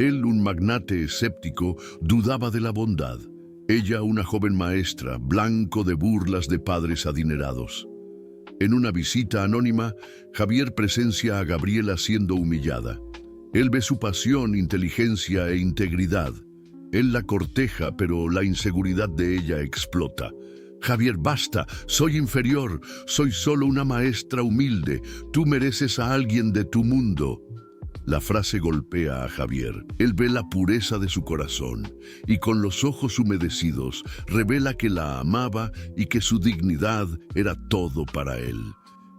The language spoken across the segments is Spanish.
Él, un magnate escéptico, dudaba de la bondad. Ella, una joven maestra, blanco de burlas de padres adinerados. En una visita anónima, Javier presencia a Gabriela siendo humillada. Él ve su pasión, inteligencia e integridad. Él la corteja, pero la inseguridad de ella explota. Javier, basta, soy inferior, soy solo una maestra humilde, tú mereces a alguien de tu mundo. La frase golpea a Javier. Él ve la pureza de su corazón y con los ojos humedecidos revela que la amaba y que su dignidad era todo para él.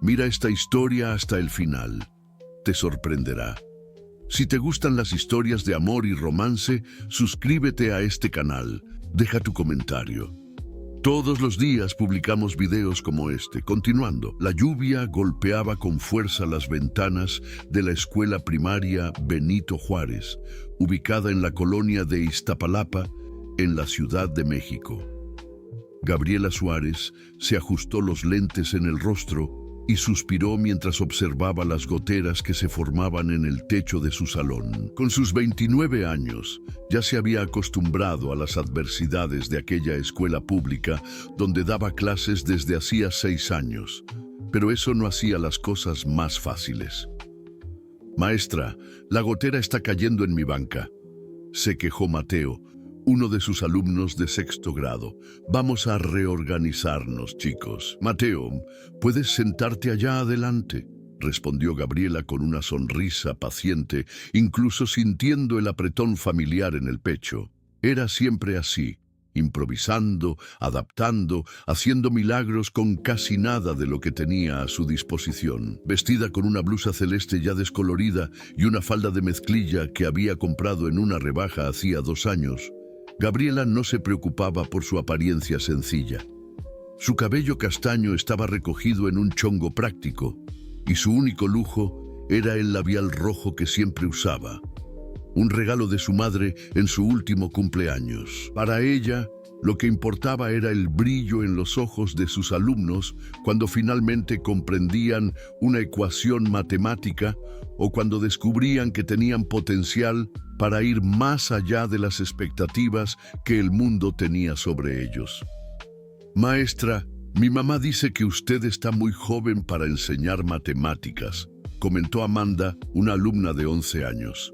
Mira esta historia hasta el final. Te sorprenderá. Si te gustan las historias de amor y romance, suscríbete a este canal. Deja tu comentario. Todos los días publicamos videos como este. Continuando, la lluvia golpeaba con fuerza las ventanas de la escuela primaria Benito Juárez, ubicada en la colonia de Iztapalapa, en la Ciudad de México. Gabriela Suárez se ajustó los lentes en el rostro y suspiró mientras observaba las goteras que se formaban en el techo de su salón. Con sus 29 años, ya se había acostumbrado a las adversidades de aquella escuela pública donde daba clases desde hacía 6 años, pero eso no hacía las cosas más fáciles. «Maestra, la gotera está cayendo en mi banca», se quejó Mateo, uno de sus alumnos de 6º grado. «Vamos a reorganizarnos, chicos». «Mateo, ¿puedes sentarte allá adelante?», respondió Gabriela con una sonrisa paciente, incluso sintiendo el apretón familiar en el pecho. Era siempre así, improvisando, adaptando, haciendo milagros con casi nada de lo que tenía a su disposición. Vestida con una blusa celeste ya descolorida y una falda de mezclilla que había comprado en una rebaja hacía 2 años, Gabriela no se preocupaba por su apariencia sencilla. Su cabello castaño estaba recogido en un chongo práctico, y su único lujo era el labial rojo que siempre usaba, un regalo de su madre en su último cumpleaños. Para ella, lo que importaba era el brillo en los ojos de sus alumnos cuando finalmente comprendían una ecuación matemática o cuando descubrían que tenían potencial para ir más allá de las expectativas que el mundo tenía sobre ellos. «Maestra, mi mamá dice que usted está muy joven para enseñar matemáticas», comentó Amanda, una alumna de 11 años.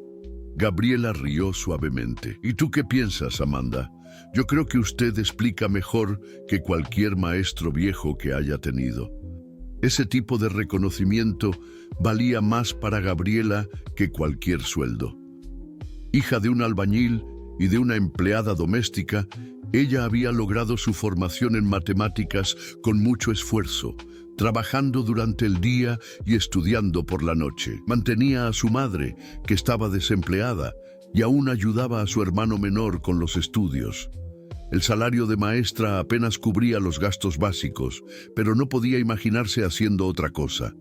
Gabriela rió suavemente. «¿Y tú qué piensas, Amanda? Yo creo que usted explica mejor que cualquier maestro viejo que haya tenido». Ese tipo de reconocimiento valía más para Gabriela que cualquier sueldo. Hija de un albañil y de una empleada doméstica, ella había logrado su formación en matemáticas con mucho esfuerzo, trabajando durante el día y estudiando por la noche. Mantenía a su madre, que estaba desempleada, y aún ayudaba a su hermano menor con los estudios. El salario de maestra apenas cubría los gastos básicos, pero no podía imaginarse haciendo otra cosa.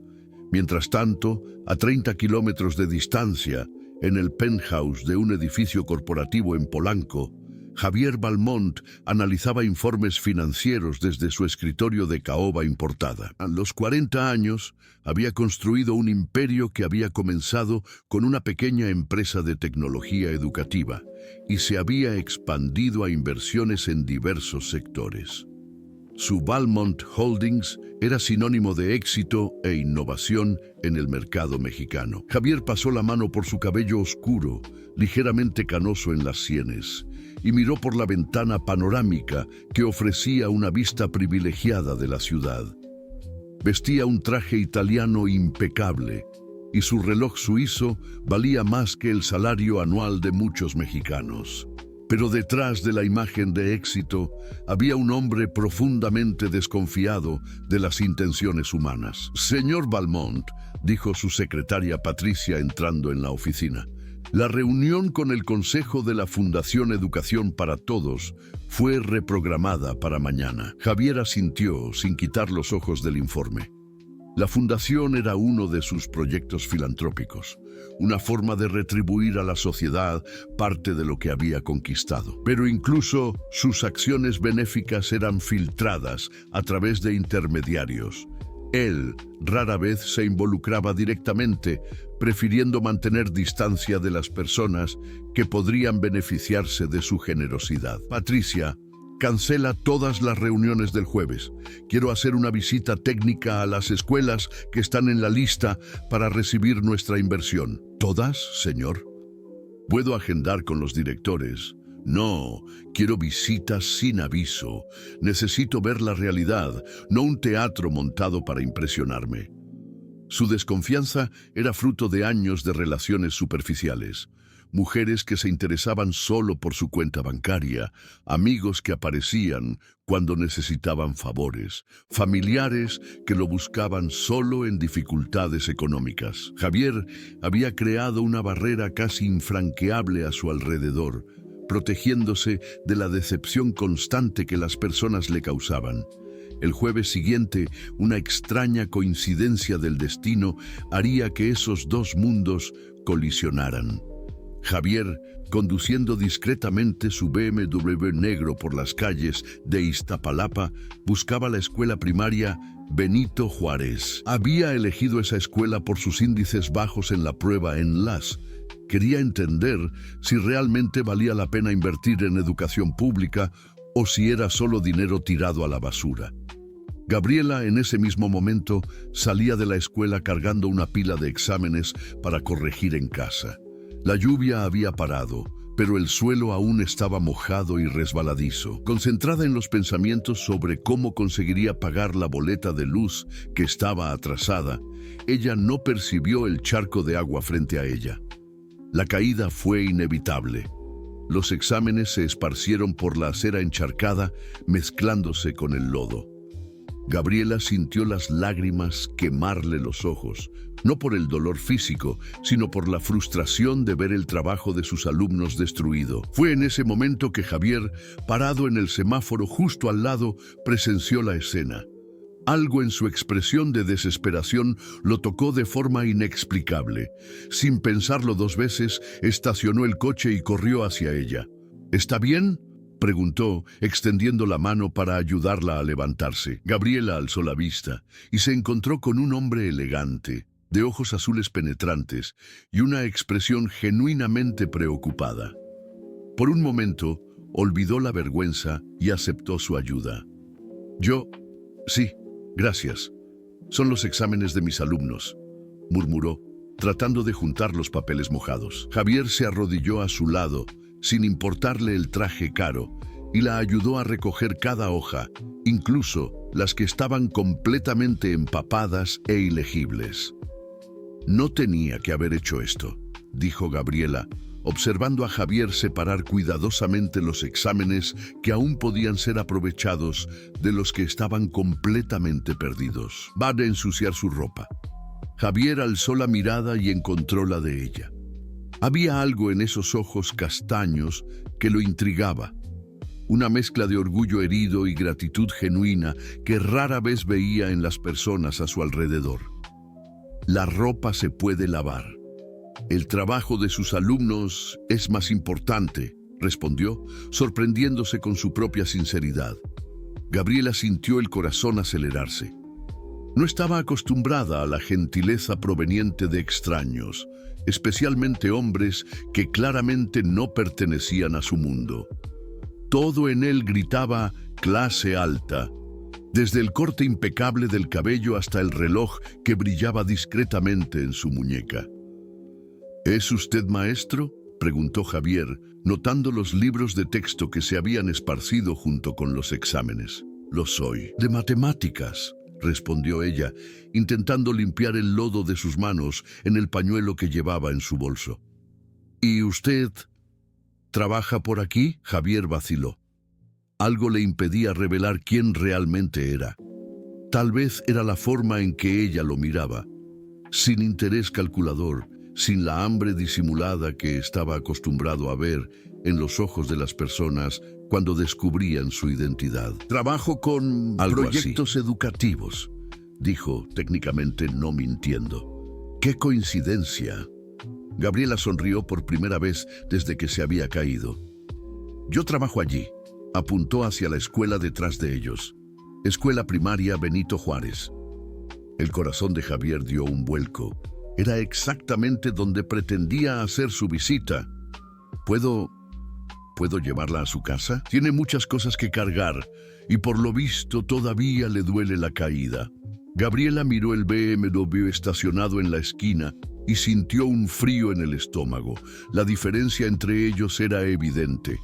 Mientras tanto, a 30 kilómetros de distancia, en el penthouse de un edificio corporativo en Polanco, Javier Balmont analizaba informes financieros desde su escritorio de caoba importada. A los 40 años, había construido un imperio que había comenzado con una pequeña empresa de tecnología educativa y se había expandido a inversiones en diversos sectores. Su Balmont Holdings era sinónimo de éxito e innovación en el mercado mexicano. Javier pasó la mano por su cabello oscuro, ligeramente canoso en las sienes, y miró por la ventana panorámica que ofrecía una vista privilegiada de la ciudad. Vestía un traje italiano impecable, y su reloj suizo valía más que el salario anual de muchos mexicanos. Pero detrás de la imagen de éxito había un hombre profundamente desconfiado de las intenciones humanas. «Señor Balmont», dijo su secretaria Patricia entrando en la oficina, «la reunión con el Consejo de la Fundación Educación para Todos fue reprogramada para mañana». Javier asintió sin quitar los ojos del informe. La fundación era uno de sus proyectos filantrópicos, una forma de retribuir a la sociedad parte de lo que había conquistado. Pero incluso sus acciones benéficas eran filtradas a través de intermediarios, Él rara vez se involucraba directamente, prefiriendo mantener distancia de las personas que podrían beneficiarse de su generosidad. Patricia, cancela todas las reuniones del jueves. Quiero hacer una visita técnica a las escuelas que están en la lista para recibir nuestra inversión. ¿Todas, señor? ¿Puedo agendar con los directores? No, quiero visitas sin aviso. Necesito ver la realidad, no un teatro montado para impresionarme. Su desconfianza era fruto de años de relaciones superficiales. Mujeres que se interesaban solo por su cuenta bancaria, amigos que aparecían cuando necesitaban favores, familiares que lo buscaban solo en dificultades económicas. Javier había creado una barrera casi infranqueable a su alrededor, protegiéndose de la decepción constante que las personas le causaban. El jueves siguiente, una extraña coincidencia del destino haría que esos dos mundos colisionaran. Javier, conduciendo discretamente su BMW negro por las calles de Iztapalapa, buscaba la escuela primaria Benito Juárez. Había elegido esa escuela por sus índices bajos en la prueba ENLAS. Quería entender si realmente valía la pena invertir en educación pública o si era solo dinero tirado a la basura. Gabriela, en ese mismo momento, salía de la escuela cargando una pila de exámenes para corregir en casa. La lluvia había parado, pero el suelo aún estaba mojado y resbaladizo. Concentrada en los pensamientos sobre cómo conseguiría pagar la boleta de luz que estaba atrasada, ella no percibió el charco de agua frente a ella. La caída fue inevitable. Los exámenes se esparcieron por la acera encharcada, mezclándose con el lodo. Gabriela sintió las lágrimas quemarle los ojos, no por el dolor físico, sino por la frustración de ver el trabajo de sus alumnos destruido. Fue en ese momento que Javier, parado en el semáforo justo al lado, presenció la escena. Algo en su expresión de desesperación lo tocó de forma inexplicable. Sin pensarlo dos veces, estacionó el coche y corrió hacia ella. ¿Está bien?, preguntó, extendiendo la mano para ayudarla a levantarse. Gabriela alzó la vista y se encontró con un hombre elegante, de ojos azules penetrantes y una expresión genuinamente preocupada. Por un momento, olvidó la vergüenza y aceptó su ayuda. Sí, gracias. Son los exámenes de mis alumnos, murmuró, tratando de juntar los papeles mojados. Javier se arrodilló a su lado, sin importarle el traje caro, y la ayudó a recoger cada hoja, incluso las que estaban completamente empapadas e ilegibles. No tenía que haber hecho esto, dijo Gabriela, observando a Javier separar cuidadosamente los exámenes que aún podían ser aprovechados de los que estaban completamente perdidos. Va a ensuciar su ropa. Javier alzó la mirada y encontró la de ella. Había algo en esos ojos castaños que lo intrigaba, una mezcla de orgullo herido y gratitud genuina que rara vez veía en las personas a su alrededor. La ropa se puede lavar. El trabajo de sus alumnos es más importante, respondió, sorprendiéndose con su propia sinceridad. Gabriela sintió el corazón acelerarse. No estaba acostumbrada a la gentileza proveniente de extraños, especialmente hombres que claramente no pertenecían a su mundo. Todo en él gritaba clase alta, desde el corte impecable del cabello hasta el reloj que brillaba discretamente en su muñeca. ¿Es usted maestro?, preguntó Javier, notando los libros de texto que se habían esparcido junto con los exámenes. Lo soy. De matemáticas, respondió ella, intentando limpiar el lodo de sus manos en el pañuelo que llevaba en su bolso. ¿Y usted trabaja por aquí?, Javier vaciló. Algo le impedía revelar quién realmente era. Tal vez era la forma en que ella lo miraba, sin interés calculador, sin la hambre disimulada que estaba acostumbrado a ver en los ojos de las personas cuando descubrían su identidad. Trabajo con proyectos educativos, dijo, técnicamente no mintiendo. ¡Qué coincidencia! Gabriela sonrió por primera vez desde que se había caído. Yo trabajo allí, apuntó hacia la escuela detrás de ellos. Escuela Primaria Benito Juárez. El corazón de Javier dio un vuelco. Era exactamente donde pretendía hacer su visita. ¿Puedo llevarla a su casa? Tiene muchas cosas que cargar y por lo visto todavía le duele la caída. Gabriela miró el BMW estacionado en la esquina y sintió un frío en el estómago. La diferencia entre ellos era evidente.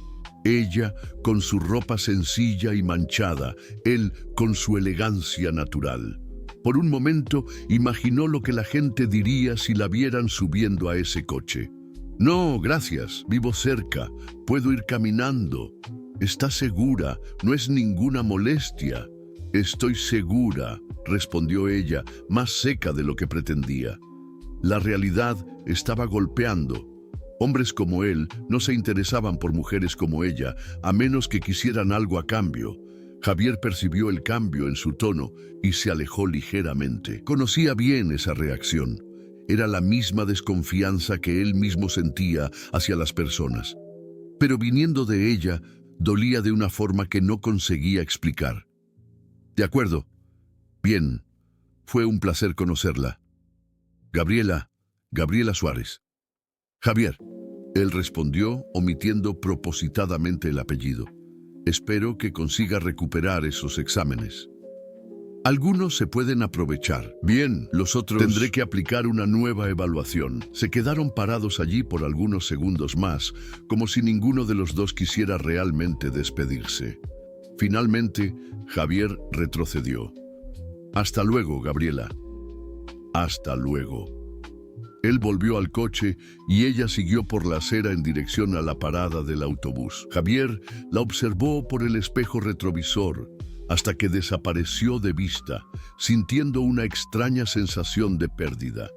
Ella con su ropa sencilla y manchada, él con su elegancia natural. Por un momento imaginó lo que la gente diría si la vieran subiendo a ese coche. No, gracias, vivo cerca, puedo ir caminando. ¿Está segura? No es ninguna molestia. Estoy segura, respondió ella, más seca de lo que pretendía. La realidad estaba golpeando. Hombres como él no se interesaban por mujeres como ella, a menos que quisieran algo a cambio. Javier percibió el cambio en su tono y se alejó ligeramente. Conocía bien esa reacción. Era la misma desconfianza que él mismo sentía hacia las personas. Pero viniendo de ella, dolía de una forma que no conseguía explicar. De acuerdo. Bien. Fue un placer conocerla. Gabriela Suárez. Javier. Él respondió, omitiendo propositadamente el apellido. Espero que consiga recuperar esos exámenes. Algunos se pueden aprovechar. Bien, los otros... Tendré que aplicar una nueva evaluación. Se quedaron parados allí por algunos segundos más, como si ninguno de los dos quisiera realmente despedirse. Finalmente, Javier retrocedió. Hasta luego, Gabriela. Hasta luego. Él volvió al coche y ella siguió por la acera en dirección a la parada del autobús. Javier la observó por el espejo retrovisor hasta que desapareció de vista, sintiendo una extraña sensación de pérdida.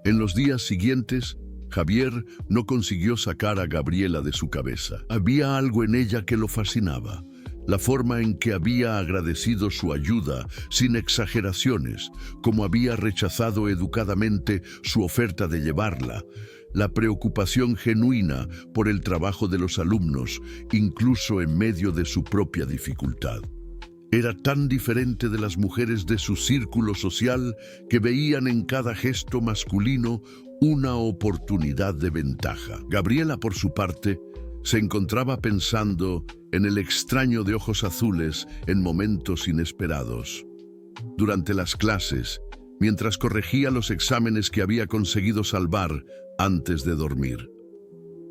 En los días siguientes, Javier no consiguió sacar a Gabriela de su cabeza. Había algo en ella que lo fascinaba. La forma en que había agradecido su ayuda, sin exageraciones, como había rechazado educadamente su oferta de llevarla, la preocupación genuina por el trabajo de los alumnos, incluso en medio de su propia dificultad. Era tan diferente de las mujeres de su círculo social que veían en cada gesto masculino una oportunidad de ventaja. Gabriela, por su parte, se encontraba pensando en el extraño de ojos azules en momentos inesperados. Durante las clases, mientras corregía los exámenes que había conseguido salvar antes de dormir.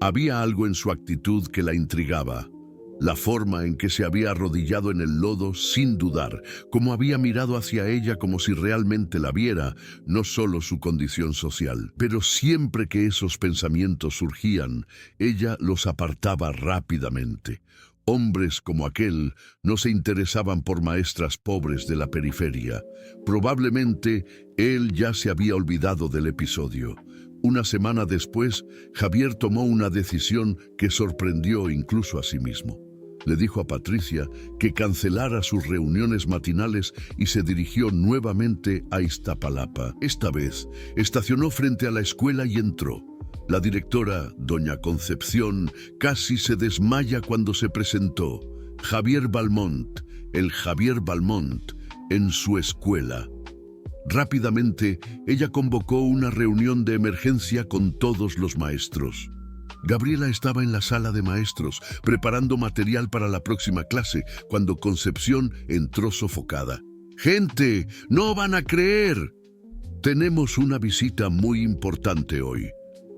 Había algo en su actitud que la intrigaba. La forma en que se había arrodillado en el lodo sin dudar, como había mirado hacia ella como si realmente la viera, no solo su condición social. Pero siempre que esos pensamientos surgían, ella los apartaba rápidamente. Hombres como aquel no se interesaban por maestras pobres de la periferia. Probablemente él ya se había olvidado del episodio. Una semana después, Javier tomó una decisión que sorprendió incluso a sí mismo. Le dijo a Patricia que cancelara sus reuniones matinales y se dirigió nuevamente a Iztapalapa. Esta vez, estacionó frente a la escuela y entró. La directora, doña Concepción, casi se desmaya cuando se presentó. Javier Balmont, el Javier Balmont, en su escuela. Rápidamente, ella convocó una reunión de emergencia con todos los maestros. Gabriela estaba en la sala de maestros, preparando material para la próxima clase, cuando Concepción entró sofocada. «¡Gente! ¡No van a creer! Tenemos una visita muy importante hoy.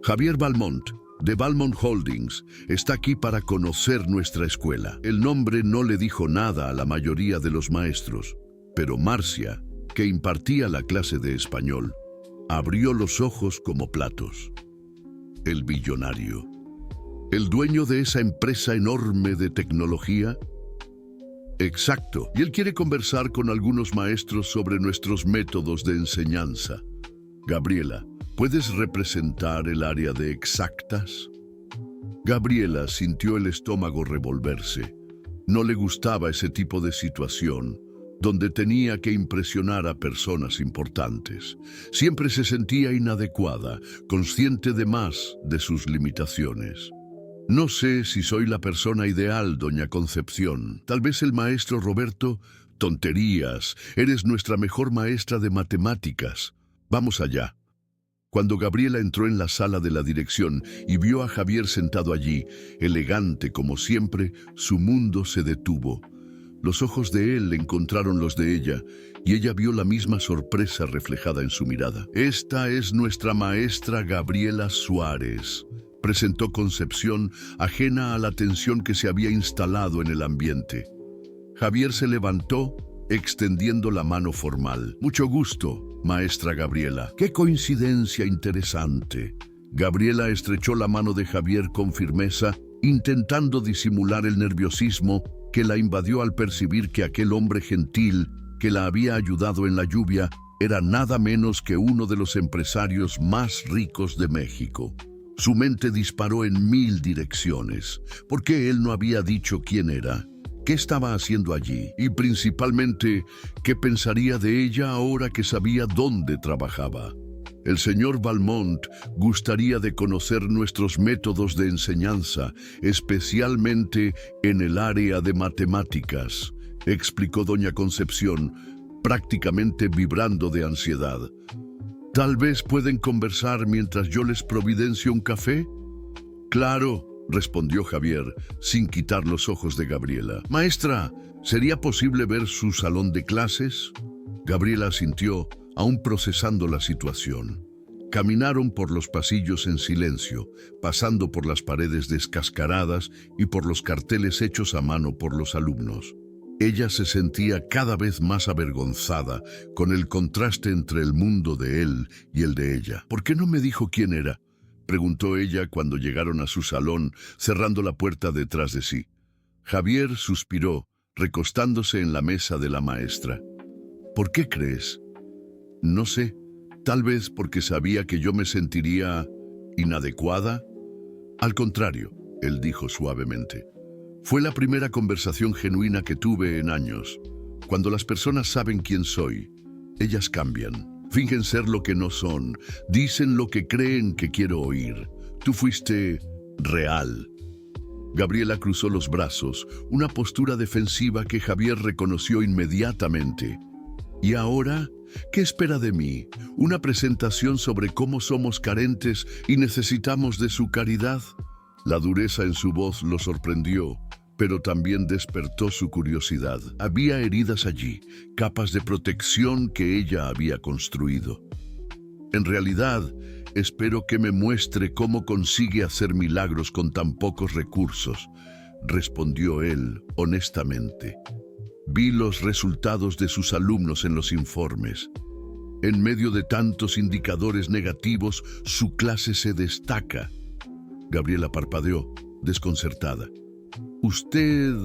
Javier Balmont, de Balmont Holdings, está aquí para conocer nuestra escuela». El nombre no le dijo nada a la mayoría de los maestros, pero Marcia, que impartía la clase de español, abrió los ojos como platos. El billonario. ¿El dueño de esa empresa enorme de tecnología? Exacto, y él quiere conversar con algunos maestros sobre nuestros métodos de enseñanza. Gabriela, ¿puedes representar el área de exactas? Gabriela sintió el estómago revolverse. No le gustaba ese tipo de situación, donde tenía que impresionar a personas importantes. Siempre se sentía inadecuada, consciente de más de sus limitaciones. «No sé si soy la persona ideal, doña Concepción. Tal vez el maestro Roberto Tonterías, eres nuestra mejor maestra de matemáticas. Vamos allá. Cuando Gabriela entró en la sala de la dirección y vio a Javier sentado allí, elegante como siempre, su mundo se detuvo. Los ojos de él encontraron los de ella, y ella vio la misma sorpresa reflejada en su mirada. Esta es nuestra maestra Gabriela Suárez, presentó Concepción, ajena a la tensión que se había instalado en el ambiente. Javier se levantó, extendiendo la mano formal. Mucho gusto, maestra Gabriela. ¡Qué coincidencia interesante! Gabriela estrechó la mano de Javier con firmeza, intentando disimular el nerviosismo que la invadió al percibir que aquel hombre gentil que la había ayudado en la lluvia era nada menos que uno de los empresarios más ricos de México. Su mente disparó en 1000 direcciones. ¿Por qué él no había dicho quién era? ¿Qué estaba haciendo allí? Y principalmente, ¿qué pensaría de ella ahora que sabía dónde trabajaba? El señor Valmont gustaría de conocer nuestros métodos de enseñanza, especialmente en el área de matemáticas, explicó doña Concepción, prácticamente vibrando de ansiedad. ¿Tal vez pueden conversar mientras yo les providencio un café? Claro, respondió Javier, sin quitar los ojos de Gabriela. Maestra, ¿sería posible ver su salón de clases? Gabriela asintió, aún procesando la situación. Caminaron por los pasillos en silencio, pasando por las paredes descascaradas y por los carteles hechos a mano por los alumnos. Ella se sentía cada vez más avergonzada con el contraste entre el mundo de él y el de ella. ¿Por qué no me dijo quién era?, preguntó ella cuando llegaron a su salón, cerrando la puerta detrás de sí. Javier suspiró, recostándose en la mesa de la maestra. ¿Por qué crees? No sé, tal vez porque sabía que yo me sentiría inadecuada. Al contrario, él dijo suavemente. Fue la primera conversación genuina que tuve en años. Cuando las personas saben quién soy, ellas cambian. Fingen ser lo que no son, dicen lo que creen que quiero oír. Tú fuiste real. Gabriela cruzó los brazos, una postura defensiva que Javier reconoció inmediatamente. ¿Y ahora? ¿Qué espera de mí? ¿Una presentación sobre cómo somos carentes y necesitamos de su caridad? La dureza en su voz lo sorprendió, pero también despertó su curiosidad. Había heridas allí, capas de protección que ella había construido. En realidad, espero que me muestre cómo consigue hacer milagros con tan pocos recursos, respondió él honestamente. Vi los resultados de sus alumnos en los informes. En medio de tantos indicadores negativos, su clase se destaca. Gabriela parpadeó, desconcertada. ¿Usted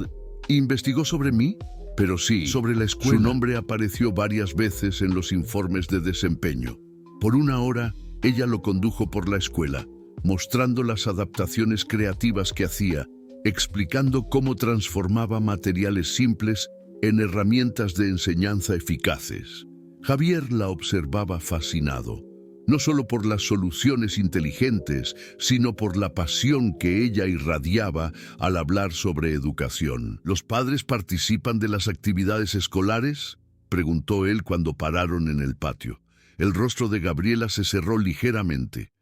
investigó sobre mí? Pero sí, sobre la escuela. Su nombre apareció varias veces en los informes de desempeño. Por una hora, ella lo condujo por la escuela, mostrando las adaptaciones creativas que hacía, explicando cómo transformaba materiales simples en herramientas de enseñanza eficaces. Javier la observaba fascinado, no solo por las soluciones inteligentes, sino por la pasión que ella irradiaba al hablar sobre educación. ¿Los padres participan de las actividades escolares?, preguntó él cuando pararon en el patio. El rostro de Gabriela se cerró ligeramente.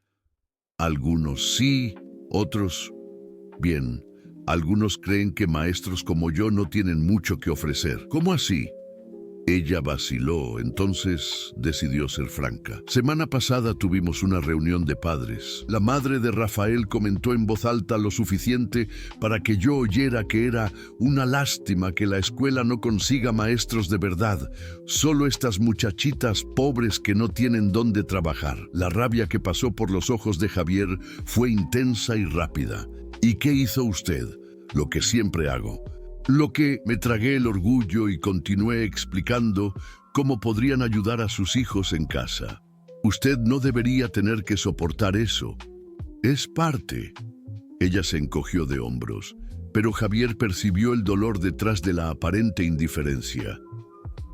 Algunos sí, otros... Bien, algunos creen que maestros como yo no tienen mucho que ofrecer. ¿Cómo así? Ella vaciló, entonces decidió ser franca. Semana pasada tuvimos una reunión de padres. La madre de Rafael comentó en voz alta lo suficiente para que yo oyera que era una lástima que la escuela no consiga maestros de verdad, solo estas muchachitas pobres que no tienen dónde trabajar. La rabia que pasó por los ojos de Javier fue intensa y rápida. ¿Y qué hizo usted? Lo que siempre hago. Lo que me tragué el orgullo y continué explicando cómo podrían ayudar a sus hijos en casa. Usted no debería tener que soportar eso. Es parte. Ella se encogió de hombros, pero Javier percibió el dolor detrás de la aparente indiferencia.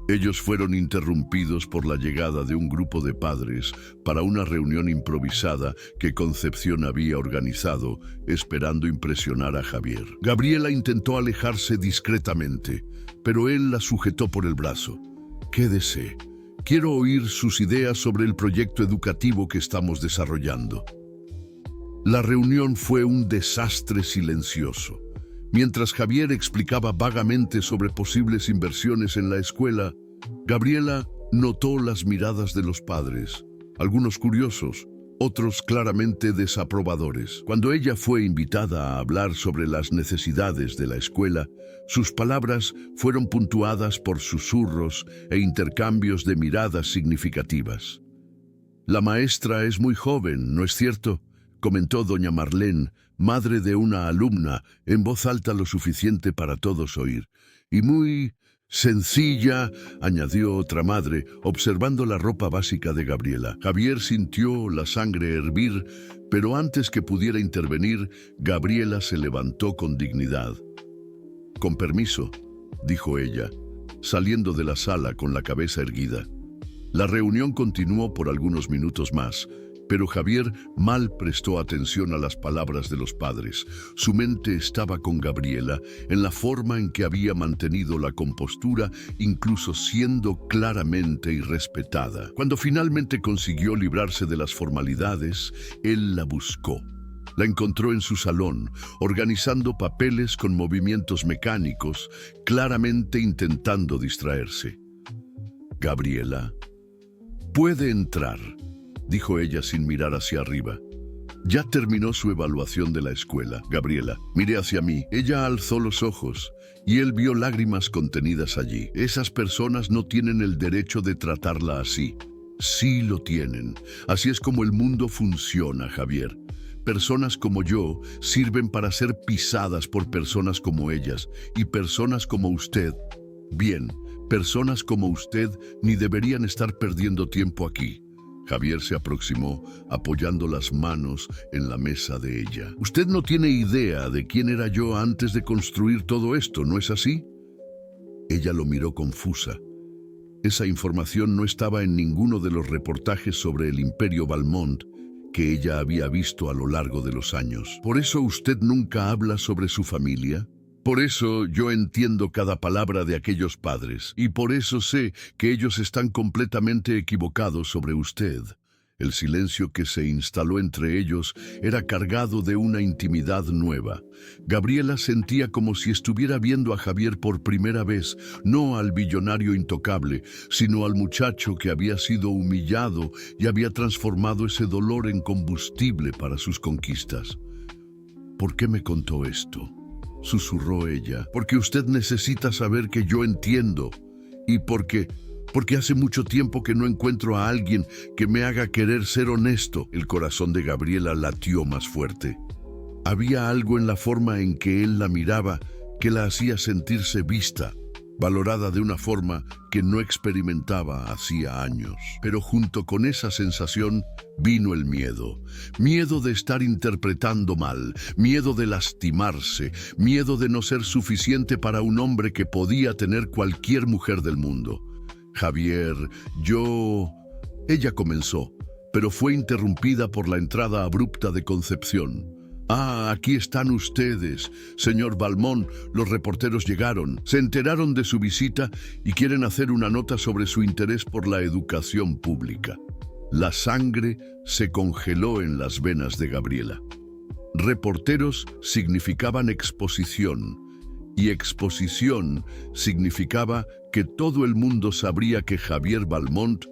Ellos fueron interrumpidos por la llegada de un grupo de padres para una reunión improvisada que Concepción había organizado, esperando impresionar a Javier. Gabriela intentó alejarse discretamente, pero él la sujetó por el brazo. «Quédese. Quiero oír sus ideas sobre el proyecto educativo que estamos desarrollando». La reunión fue un desastre silencioso. Mientras Javier explicaba vagamente sobre posibles inversiones en la escuela, Gabriela notó las miradas de los padres, algunos curiosos, otros claramente desaprobadores. Cuando ella fue invitada a hablar sobre las necesidades de la escuela, sus palabras fueron puntuadas por susurros e intercambios de miradas significativas. «La maestra es muy joven, ¿no es cierto?», comentó doña Marlene, madre de una alumna, en voz alta lo suficiente para todos oír. «Y muy sencilla», añadió otra madre, observando la ropa básica de Gabriela. Javier sintió la sangre hervir, pero antes que pudiera intervenir, Gabriela se levantó con dignidad. «Con permiso», dijo ella, saliendo de la sala con la cabeza erguida. La reunión continuó por algunos minutos más, pero Javier mal prestó atención a las palabras de los padres. Su mente estaba con Gabriela, en la forma en que había mantenido la compostura, incluso siendo claramente irrespetada. Cuando finalmente consiguió librarse de las formalidades, él la buscó. La encontró en su salón, organizando papeles con movimientos mecánicos, claramente intentando distraerse. «Gabriela, puede entrar», dijo ella sin mirar hacia arriba. «Ya terminó su evaluación de la escuela, Gabriela. Mire hacia mí». Ella alzó los ojos y él vio lágrimas contenidas allí. «Esas personas no tienen el derecho de tratarla así». «Sí lo tienen. Así es como el mundo funciona, Javier. Personas como yo sirven para ser pisadas por personas como ellas, y personas como usted, bien, personas como usted ni deberían estar perdiendo tiempo aquí». Javier se aproximó, apoyando las manos en la mesa de ella. «Usted no tiene idea de quién era yo antes de construir todo esto, ¿no es así?». Ella lo miró confusa. Esa información no estaba en ninguno de los reportajes sobre el Imperio Valmont que ella había visto a lo largo de los años. «¿Por eso usted nunca habla sobre su familia?». «Por eso yo entiendo cada palabra de aquellos padres, y por eso sé que ellos están completamente equivocados sobre usted». El silencio que se instaló entre ellos era cargado de una intimidad nueva. Gabriela sentía como si estuviera viendo a Javier por primera vez, no al billonario intocable, sino al muchacho que había sido humillado y había transformado ese dolor en combustible para sus conquistas. «¿Por qué me contó esto?», susurró ella. «Porque usted necesita saber que yo entiendo, y porque hace mucho tiempo que no encuentro a alguien que me haga querer ser honesto». El corazón de Gabriela latió más fuerte. Había algo en la forma en que él la miraba que la hacía sentirse vista, valorada de una forma que no experimentaba hacía años. Pero junto con esa sensación vino el miedo. Miedo de estar interpretando mal, miedo de lastimarse, miedo de no ser suficiente para un hombre que podía tener cualquier mujer del mundo. «Javier, yo...». Ella comenzó, pero fue interrumpida por la entrada abrupta de Concepción. «Ah, aquí están ustedes, señor Valmont. Los reporteros llegaron, se enteraron de su visita y quieren hacer una nota sobre su interés por la educación pública». La sangre se congeló en las venas de Gabriela. Reporteros significaban exposición, y exposición significaba que todo el mundo sabría que Javier Valmont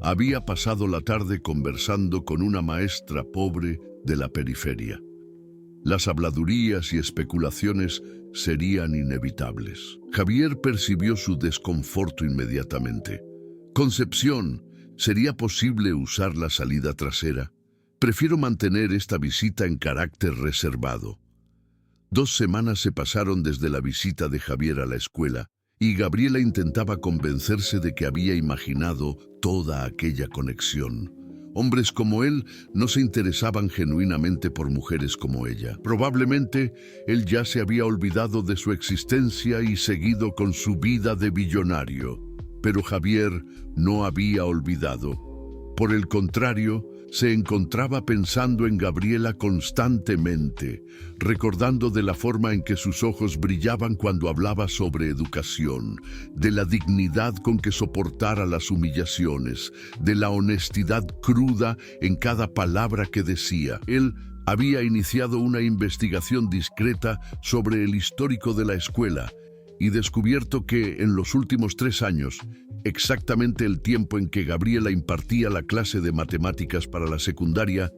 había pasado la tarde conversando con una maestra pobre de la periferia. Las habladurías y especulaciones serían inevitables. Javier percibió su desconforto inmediatamente. «Concepción, ¿sería posible usar la salida trasera? Prefiero mantener esta visita en carácter reservado». 2 semanas se pasaron desde la visita de Javier a la escuela, y Gabriela intentaba convencerse de que había imaginado toda aquella conexión. Hombres como él no se interesaban genuinamente por mujeres como ella. Probablemente él ya se había olvidado de su existencia y seguido con su vida de billonario. Pero Javier no había olvidado. Por el contrario, se encontraba pensando en Gabriela constantemente, recordando de la forma en que sus ojos brillaban cuando hablaba sobre educación, de la dignidad con que soportara las humillaciones, de la honestidad cruda en cada palabra que decía. Él había iniciado una investigación discreta sobre el histórico de la escuela y descubierto que en los últimos 3 años, exactamente el tiempo en que Gabriela impartía la clase de matemáticas para la secundaria,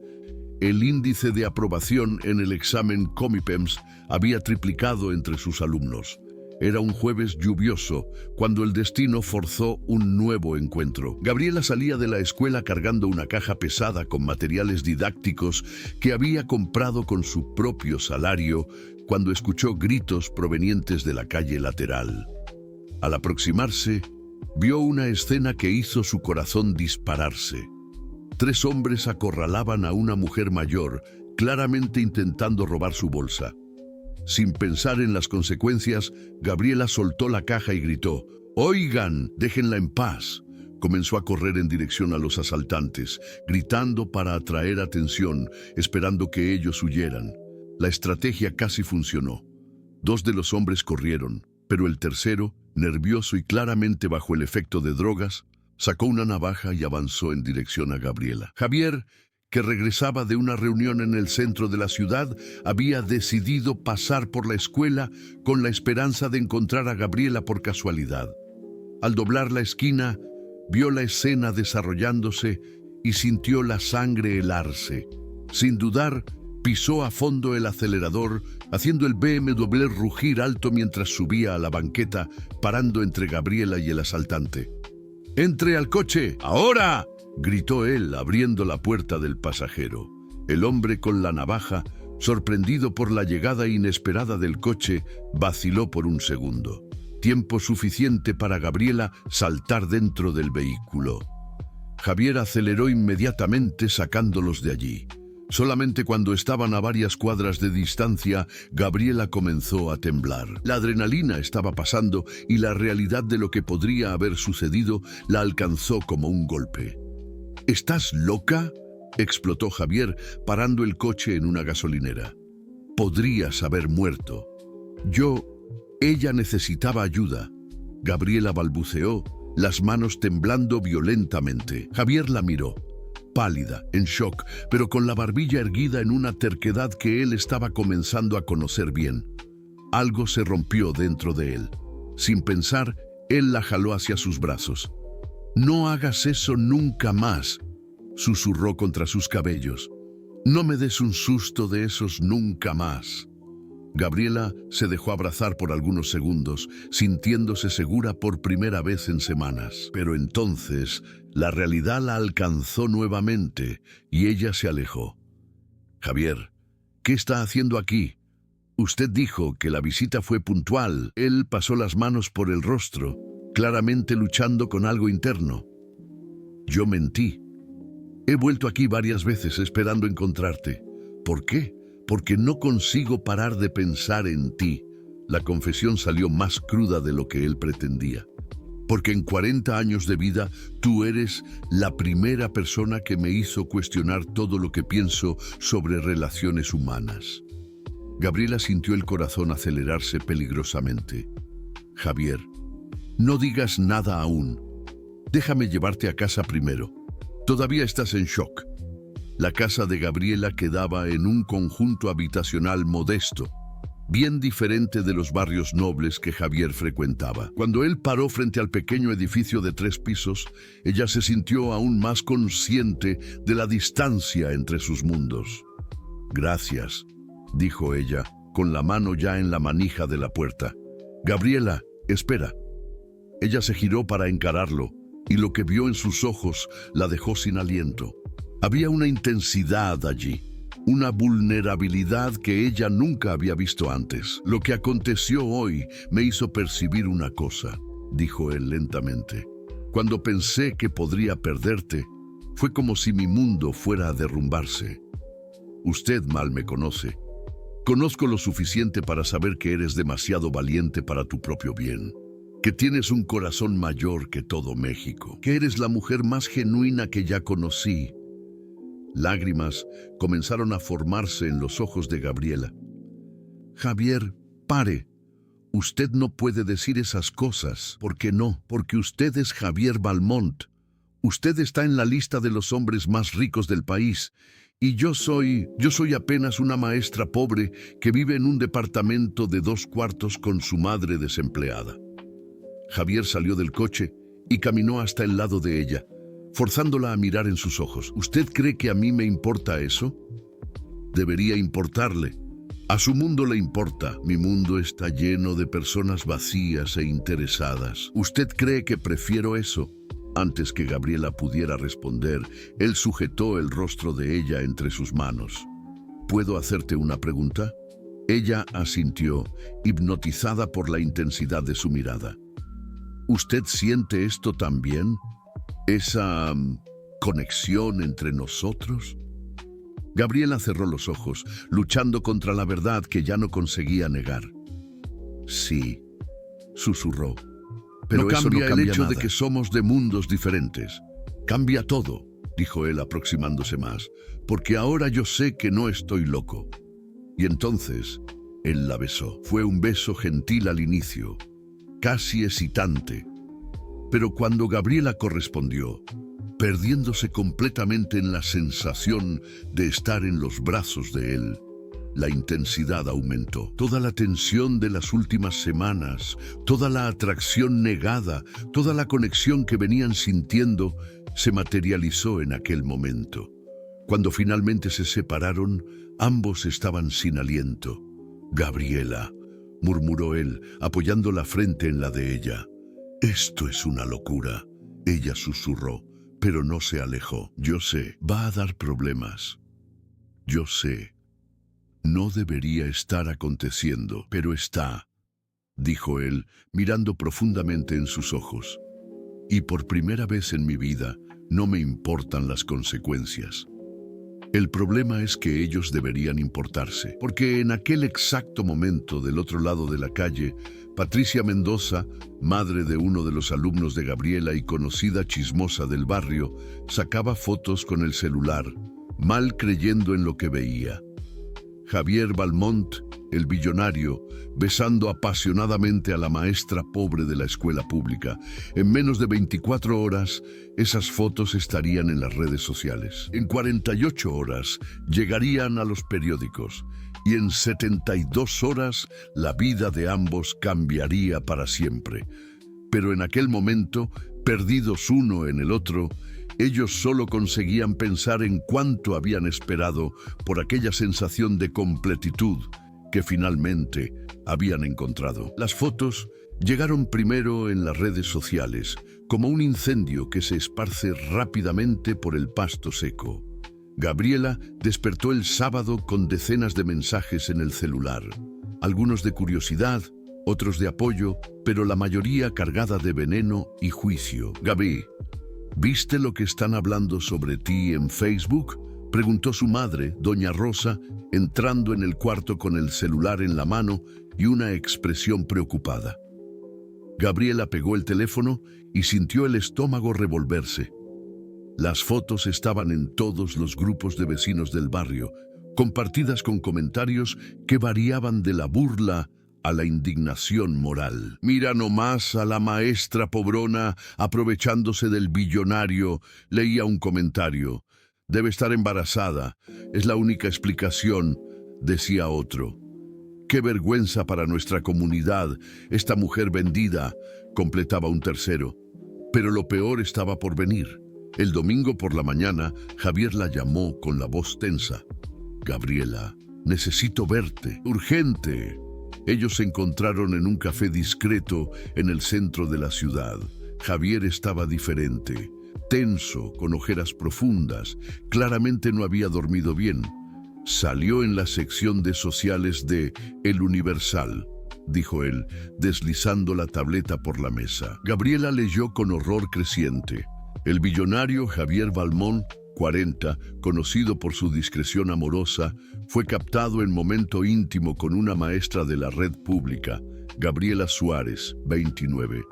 el índice de aprobación en el examen Comipems había triplicado entre sus alumnos. Era un jueves lluvioso, cuando el destino forzó un nuevo encuentro. Gabriela salía de la escuela cargando una caja pesada con materiales didácticos que había comprado con su propio salario cuando escuchó gritos provenientes de la calle lateral. Al aproximarse, vio una escena que hizo su corazón dispararse. 3 hombres acorralaban a una mujer mayor, claramente intentando robar su bolsa. Sin pensar en las consecuencias, Gabriela soltó la caja y gritó: «¡Oigan, déjenla en paz!». Comenzó a correr en dirección a los asaltantes, gritando para atraer atención, esperando que ellos huyeran. La estrategia casi funcionó. 2 de los hombres corrieron, pero el tercero, nervioso y claramente bajo el efecto de drogas, sacó una navaja y avanzó en dirección a Gabriela. Javier, que regresaba de una reunión en el centro de la ciudad, había decidido pasar por la escuela con la esperanza de encontrar a Gabriela por casualidad. Al doblar la esquina, vio la escena desarrollándose y sintió la sangre helarse. Sin dudar, pisó a fondo el acelerador, haciendo el BMW rugir alto mientras subía a la banqueta, parando entre Gabriela y el asaltante. «¡Entre al coche! ¡Ahora!», gritó él, abriendo la puerta del pasajero. El hombre con la navaja, sorprendido por la llegada inesperada del coche, vaciló por un segundo. Tiempo suficiente para Gabriela saltar dentro del vehículo. Javier aceleró inmediatamente sacándolos de allí. Solamente cuando estaban a varias cuadras de distancia, Gabriela comenzó a temblar. La adrenalina estaba pasando y la realidad de lo que podría haber sucedido la alcanzó como un golpe. «¿Estás loca?», explotó Javier, parando el coche en una gasolinera. «Podrías haber muerto». Ella necesitaba ayuda». Gabriela balbuceó, las manos temblando violentamente. Javier la miró, pálida, en shock, pero con la barbilla erguida en una terquedad que él estaba comenzando a conocer bien. Algo se rompió dentro de él. Sin pensar, él la jaló hacia sus brazos. «No hagas eso nunca más», susurró contra sus cabellos. «No me des un susto de esos nunca más». Gabriela se dejó abrazar por algunos segundos, sintiéndose segura por primera vez en semanas. Pero entonces, la realidad la alcanzó nuevamente y ella se alejó. «Javier, ¿qué está haciendo aquí? Usted dijo que la visita fue puntual». Él pasó las manos por el rostro, claramente luchando con algo interno. «Yo mentí. He vuelto aquí varias veces esperando encontrarte. ¿Por qué? Porque no consigo parar de pensar en ti». La confesión salió más cruda de lo que él pretendía. «Porque en 40 años de vida, tú eres la primera persona que me hizo cuestionar todo lo que pienso sobre relaciones humanas». Gabriela sintió el corazón acelerarse peligrosamente. «Javier, no digas nada aún. Déjame llevarte a casa primero. Todavía estás en shock». La casa de Gabriela quedaba en un conjunto habitacional modesto, bien diferente de los barrios nobles que Javier frecuentaba. Cuando él paró frente al pequeño edificio de 3 pisos, ella se sintió aún más consciente de la distancia entre sus mundos. «Gracias», dijo ella, con la mano ya en la manija de la puerta. «Gabriela, espera». Ella se giró para encararlo, y lo que vio en sus ojos la dejó sin aliento. Había una intensidad allí, una vulnerabilidad que ella nunca había visto antes. «Lo que aconteció hoy me hizo percibir una cosa», dijo él lentamente. «Cuando pensé que podría perderte, fue como si mi mundo fuera a derrumbarse. Usted mal me conoce. Conozco lo suficiente para saber que eres demasiado valiente para tu propio bien. que tienes un corazón mayor que todo México, que eres la mujer más genuina que ya conocí. Lágrimas comenzaron a formarse en los ojos de Gabriela. Javier, pare. Usted no puede decir esas cosas. ¿Por qué no? Porque usted es Javier Valmont. Usted está en la lista de los hombres más ricos del país. Y yo soy apenas una maestra pobre que vive en un departamento de 2 cuartos con su madre desempleada. Javier salió del coche y caminó hasta el lado de ella, forzándola a mirar en sus ojos. ¿Usted cree que a mí me importa eso? Debería importarle. A su mundo le importa. Mi mundo está lleno de personas vacías e interesadas. ¿Usted cree que prefiero eso? Antes que Gabriela pudiera responder, él sujetó el rostro de ella entre sus manos. ¿Puedo hacerte una pregunta? Ella asintió, hipnotizada por la intensidad de su mirada. ¿Usted siente esto también? ¿Esa conexión entre nosotros? Gabriela cerró los ojos, luchando contra la verdad que ya no conseguía negar. Sí, susurró. Pero eso no cambia el hecho de que somos de mundos diferentes. Cambia todo, dijo él aproximándose más, porque ahora yo sé que no estoy loco. Y entonces, él la besó. Fue un beso gentil al inicio, casi excitante. Pero cuando Gabriela correspondió, perdiéndose completamente en la sensación de estar en los brazos de él, la intensidad aumentó. Toda la tensión de las últimas semanas, toda la atracción negada, toda la conexión que venían sintiendo, se materializó en aquel momento. Cuando finalmente se separaron, ambos estaban sin aliento. «Gabriela», murmuró él, apoyando la frente en la de ella. «Esto es una locura», ella susurró, pero no se alejó. «Yo sé, va a dar problemas. Yo sé. No debería estar aconteciendo, pero está», dijo él, mirando profundamente en sus ojos. «Y por primera vez en mi vida, no me importan las consecuencias. El problema es que ellos deberían importarse, porque en aquel exacto momento, del otro lado de la calle, Patricia Mendoza, madre de uno de los alumnos de Gabriela y conocida chismosa del barrio, sacaba fotos con el celular, mal creyendo en lo que veía. Javier Valmont, el billonario, besando apasionadamente a la maestra pobre de la escuela pública. En menos de 24 horas, esas fotos estarían en las redes sociales. En 48 horas, llegarían a los periódicos. Y en 72 horas, la vida de ambos cambiaría para siempre. Pero en aquel momento, perdidos uno en el otro, ellos solo conseguían pensar en cuánto habían esperado por aquella sensación de completitud que finalmente habían encontrado. Las fotos llegaron primero en las redes sociales, como un incendio que se esparce rápidamente por el pasto seco. Gabriela despertó el sábado con decenas de mensajes en el celular, algunos de curiosidad, otros de apoyo, pero la mayoría cargada de veneno y juicio. «Gaby, ¿viste lo que están hablando sobre ti en Facebook?», preguntó su madre, doña Rosa, entrando en el cuarto con el celular en la mano y una expresión preocupada. Gabriela pegó el teléfono y sintió el estómago revolverse. Las fotos estaban en todos los grupos de vecinos del barrio, compartidas con comentarios que variaban de la burla a la indignación moral. «Mira nomás a la maestra pobrona aprovechándose del billonario», leía un comentario. «Debe estar embarazada, es la única explicación», decía otro. «Qué vergüenza para nuestra comunidad, esta mujer vendida», completaba un tercero. Pero lo peor estaba por venir. El domingo por la mañana, Javier la llamó con la voz tensa. «Gabriela, necesito verte, urgente». Ellos se encontraron en un café discreto en el centro de la ciudad. Javier estaba diferente, tenso, con ojeras profundas. Claramente no había dormido bien. «Salió en la sección de sociales de El Universal», dijo él, deslizando la tableta por la mesa. Gabriela leyó con horror creciente. El billonario Javier Valmont, 40, conocido por su discreción amorosa, fue captado en momento íntimo con una maestra de la red pública, Gabriela Suárez, 29.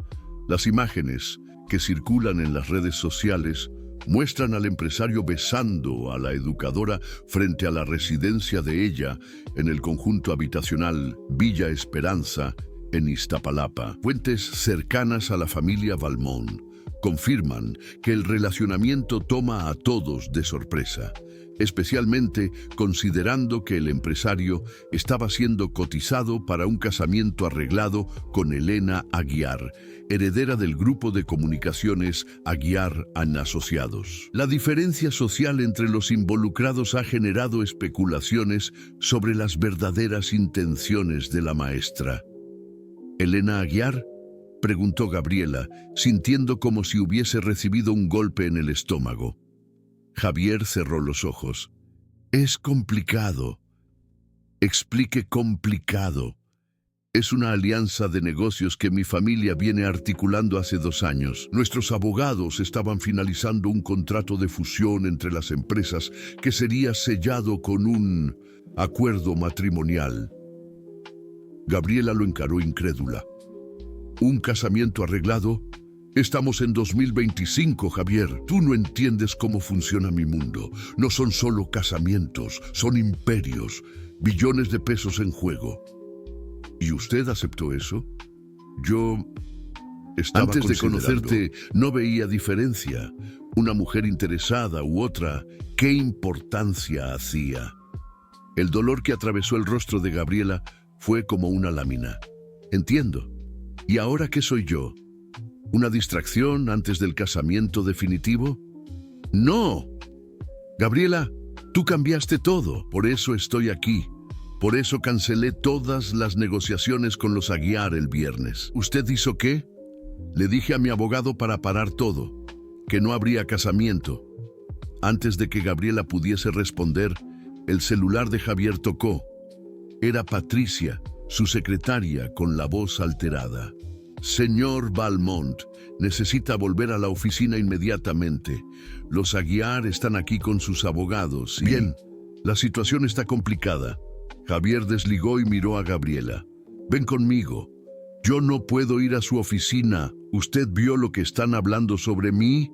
Las imágenes que circulan en las redes sociales muestran al empresario besando a la educadora frente a la residencia de ella en el conjunto habitacional Villa Esperanza, en Iztapalapa. Fuentes cercanas a la familia Balmón confirman que el relacionamiento toma a todos de sorpresa, especialmente considerando que el empresario estaba siendo cotizado para un casamiento arreglado con Elena Aguiar, heredera del grupo de comunicaciones Aguiar & Asociados. La diferencia social entre los involucrados ha generado especulaciones sobre las verdaderas intenciones de la maestra. ¿Elena Aguiar?, preguntó Gabriela, sintiendo como si hubiese recibido un golpe en el estómago. Javier cerró los ojos. Es complicado. Explique complicado. Es una alianza de negocios que mi familia viene articulando hace 2 años. Nuestros abogados estaban finalizando un contrato de fusión entre las empresas que sería sellado con un acuerdo matrimonial. Gabriela lo encaró incrédula. ¿Un casamiento arreglado? Estamos en 2025, Javier. Tú no entiendes cómo funciona mi mundo. No son solo casamientos, son imperios, billones de pesos en juego. ¿Y usted aceptó eso? Yo estaba Antes de conocerte, no veía diferencia. Una mujer interesada u otra, ¿qué importancia hacía? El dolor que atravesó el rostro de Gabriela fue como una lámina. Entiendo. ¿Y ahora qué soy yo? ¿Una distracción antes del casamiento definitivo? ¡No! Gabriela, tú cambiaste todo. Por eso estoy aquí. Por eso cancelé todas las negociaciones con los Aguiar el viernes. ¿Usted hizo qué? Le dije a mi abogado para parar todo, que no habría casamiento. Antes de que Gabriela pudiese responder, el celular de Javier tocó. Era Patricia, su secretaria, con la voz alterada. Señor Balmont, necesita volver a la oficina inmediatamente. Los Aguiar están aquí con sus abogados. Bien, la situación está complicada. Javier desligó y miró a Gabriela. Ven conmigo. Yo no puedo ir a su oficina. ¿Usted vio lo que están hablando sobre mí?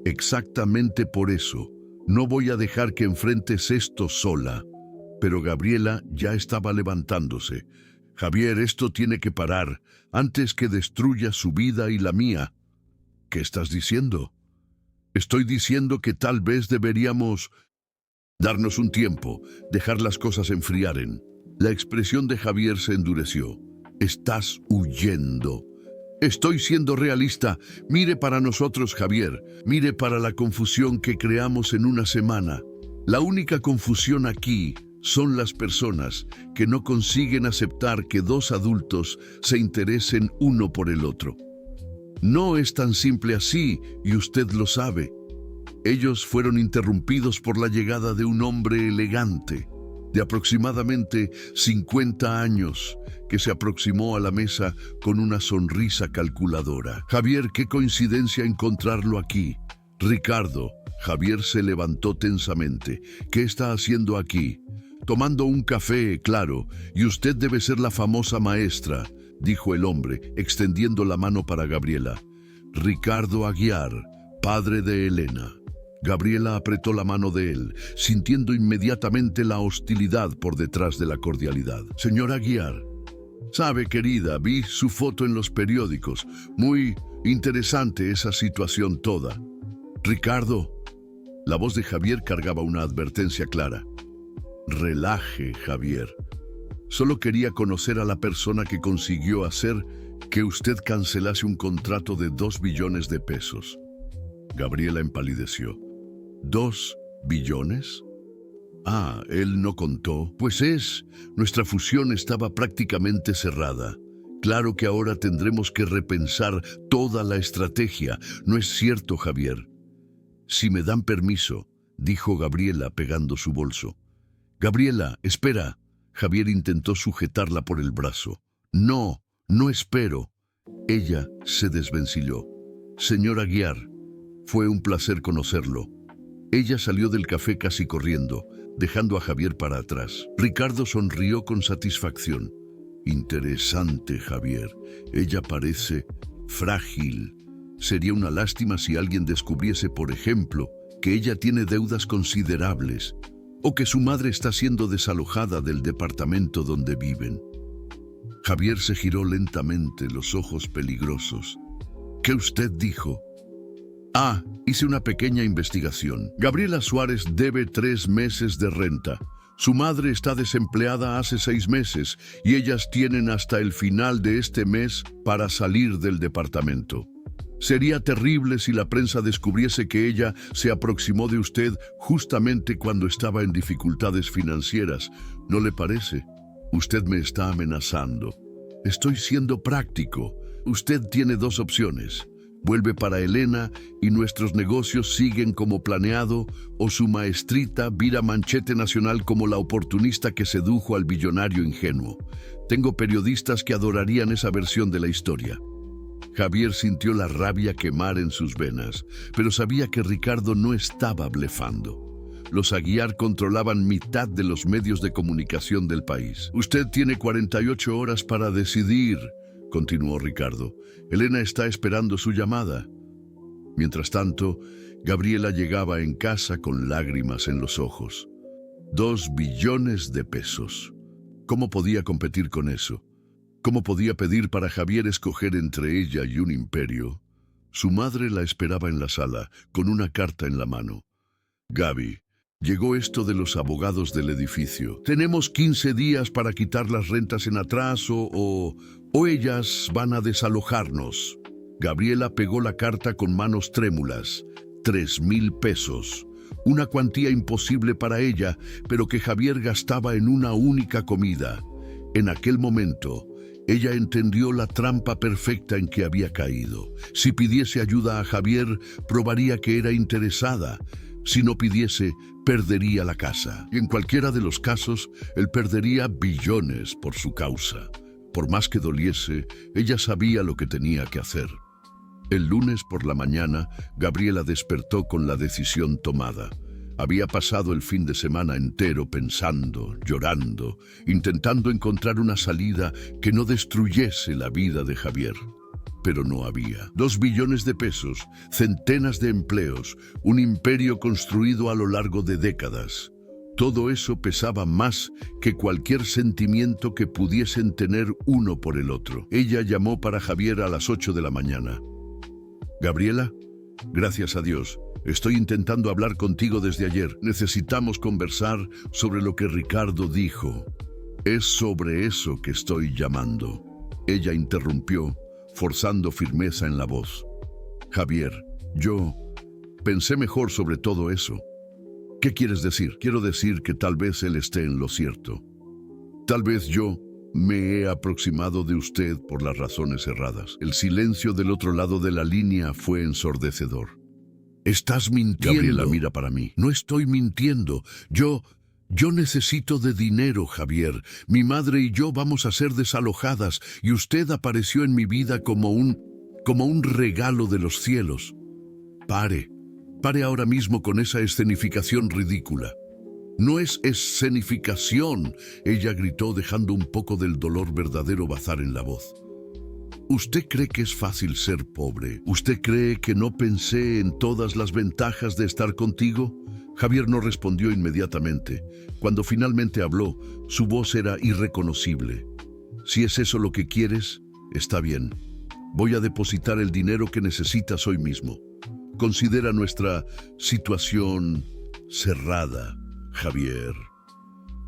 Exactamente por eso. No voy a dejar que enfrentes esto sola. Pero Gabriela ya estaba levantándose. Javier, esto tiene que parar antes que destruya su vida y la mía. ¿Qué estás diciendo? Estoy diciendo que tal vez deberíamos darnos un tiempo, dejar las cosas enfriaren. La expresión de Javier se endureció. Estás huyendo. Estoy siendo realista. Mire para nosotros, Javier. Mire para la confusión que creamos en una semana. La única confusión aquí son las personas que no consiguen aceptar que 2 adultos se interesen uno por el otro. No es tan simple así, y usted lo sabe. Ellos fueron interrumpidos por la llegada de un hombre elegante, de aproximadamente 50 años, que se aproximó a la mesa con una sonrisa calculadora. Javier, qué coincidencia encontrarlo aquí. Ricardo. Javier se levantó tensamente. ¿Qué está haciendo aquí? Tomando un café, claro, y usted debe ser la famosa maestra, dijo el hombre, extendiendo la mano para Gabriela. Ricardo Aguiar, padre de Elena. Gabriela apretó la mano de él, sintiendo inmediatamente la hostilidad por detrás de la cordialidad. Señor Aguiar, sabe, querida, vi su foto en los periódicos. Muy interesante esa situación toda. Ricardo. La voz de Javier cargaba una advertencia clara. Relaje, Javier. Solo quería conocer a la persona que consiguió hacer que usted cancelase un contrato de 2 billones de pesos. Gabriela empalideció. ¿2 billones? Ah, él no contó. Pues nuestra fusión estaba prácticamente cerrada. Claro que ahora tendremos que repensar toda la estrategia. ¿No es cierto, Javier? Si me dan permiso, dijo Gabriela pegando su bolso. Gabriela, espera. Javier intentó sujetarla por el brazo. No, no espero. Ella se desvencilló. Señor Aguiar, fue un placer conocerlo. Ella salió del café casi corriendo, dejando a Javier para atrás. Ricardo sonrió con satisfacción. Interesante, Javier. Ella parece frágil. Sería una lástima si alguien descubriese, por ejemplo, que ella tiene deudas considerables o que su madre está siendo desalojada del departamento donde viven. Javier se giró lentamente, los ojos peligrosos. ¿Qué usted dijo? Hice una pequeña investigación. Gabriela Suárez debe 3 meses de renta. Su madre está desempleada hace 6 meses y ellas tienen hasta el final de este mes para salir del departamento. Sería terrible si la prensa descubriese que ella se aproximó de usted justamente cuando estaba en dificultades financieras. ¿No le parece? Usted me está amenazando. Estoy siendo práctico. Usted tiene 2 opciones. Vuelve para Elena y nuestros negocios siguen como planeado, o su maestrita vira manchete nacional como la oportunista que sedujo al billonario ingenuo. Tengo periodistas que adorarían esa versión de la historia. Javier sintió la rabia quemar en sus venas, pero sabía que Ricardo no estaba blefando. Los Aguiar controlaban mitad de los medios de comunicación del país. Usted tiene 48 horas para decidir, continuó Ricardo. Elena está esperando su llamada. Mientras tanto, Gabriela llegaba en casa con lágrimas en los ojos. 2 billones de pesos. ¿Cómo podía competir con eso? ¿Cómo podía pedir para Javier escoger entre ella y un imperio? Su madre la esperaba en la sala, con una carta en la mano. Gaby, llegó esto de los abogados del edificio. Tenemos 15 días para quitar las rentas en atraso o ellas van a desalojarnos. Gabriela pegó la carta con manos trémulas. 3,000 pesos. Una cuantía imposible para ella, pero que Javier gastaba en una única comida. En aquel momento, ella entendió la trampa perfecta en que había caído. Si pidiese ayuda a Javier, probaría que era interesada. Si no pidiese, perdería la casa. Y en cualquiera de los casos, él perdería billones por su causa. Por más que doliese, ella sabía lo que tenía que hacer. El lunes por la mañana, Gabriela despertó con la decisión tomada. Había pasado el fin de semana entero pensando, llorando, intentando encontrar una salida que no destruyese la vida de Javier. Pero no había. 2 billones de pesos, centenas de empleos, un imperio construido a lo largo de décadas. Todo eso pesaba más que cualquier sentimiento que pudiesen tener uno por el otro. Ella llamó para Javier a las 8 de la mañana. Gabriela, gracias a Dios. Estoy intentando hablar contigo desde ayer. Necesitamos conversar sobre lo que Ricardo dijo. Es sobre eso que estoy llamando. Ella interrumpió, forzando firmeza en la voz. Javier, yo pensé mejor sobre todo eso. ¿Qué quieres decir? Quiero decir que tal vez él esté en lo cierto. Tal vez yo me he aproximado de usted por las razones erradas. El silencio del otro lado de la línea fue ensordecedor. Estás mintiendo. Gabriela mira para mí. No estoy mintiendo. Yo necesito de dinero, Javier. Mi madre y yo vamos a ser desalojadas y usted apareció en mi vida como un regalo de los cielos. Pare ahora mismo con esa escenificación ridícula. No es escenificación, ella gritó dejando un poco del dolor verdadero bazar en la voz. ¿Usted cree que es fácil ser pobre? ¿Usted cree que no pensé en todas las ventajas de estar contigo? Javier no respondió inmediatamente. Cuando finalmente habló, su voz era irreconocible. Si es eso lo que quieres, está bien. Voy a depositar el dinero que necesitas hoy mismo. Considera nuestra situación cerrada, Javier.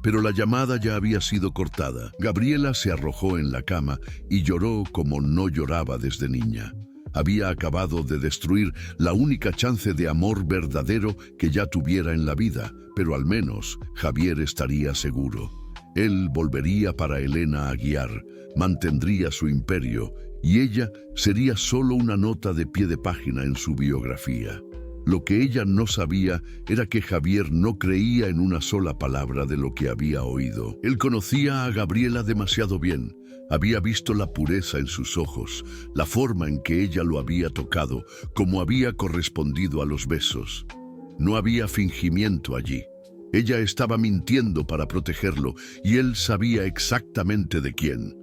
Pero la llamada ya había sido cortada. Gabriela se arrojó en la cama y lloró como no lloraba desde niña. Había acabado de destruir la única chance de amor verdadero que ya tuviera en la vida, pero al menos Javier estaría seguro. Él volvería para Elena Aguiar, mantendría su imperio y ella sería solo una nota de pie de página en su biografía. Lo que ella no sabía era que Javier no creía en una sola palabra de lo que había oído. Él conocía a Gabriela demasiado bien. Había visto la pureza en sus ojos, la forma en que ella lo había tocado, cómo había correspondido a los besos. No había fingimiento allí. Ella estaba mintiendo para protegerlo y él sabía exactamente de quién.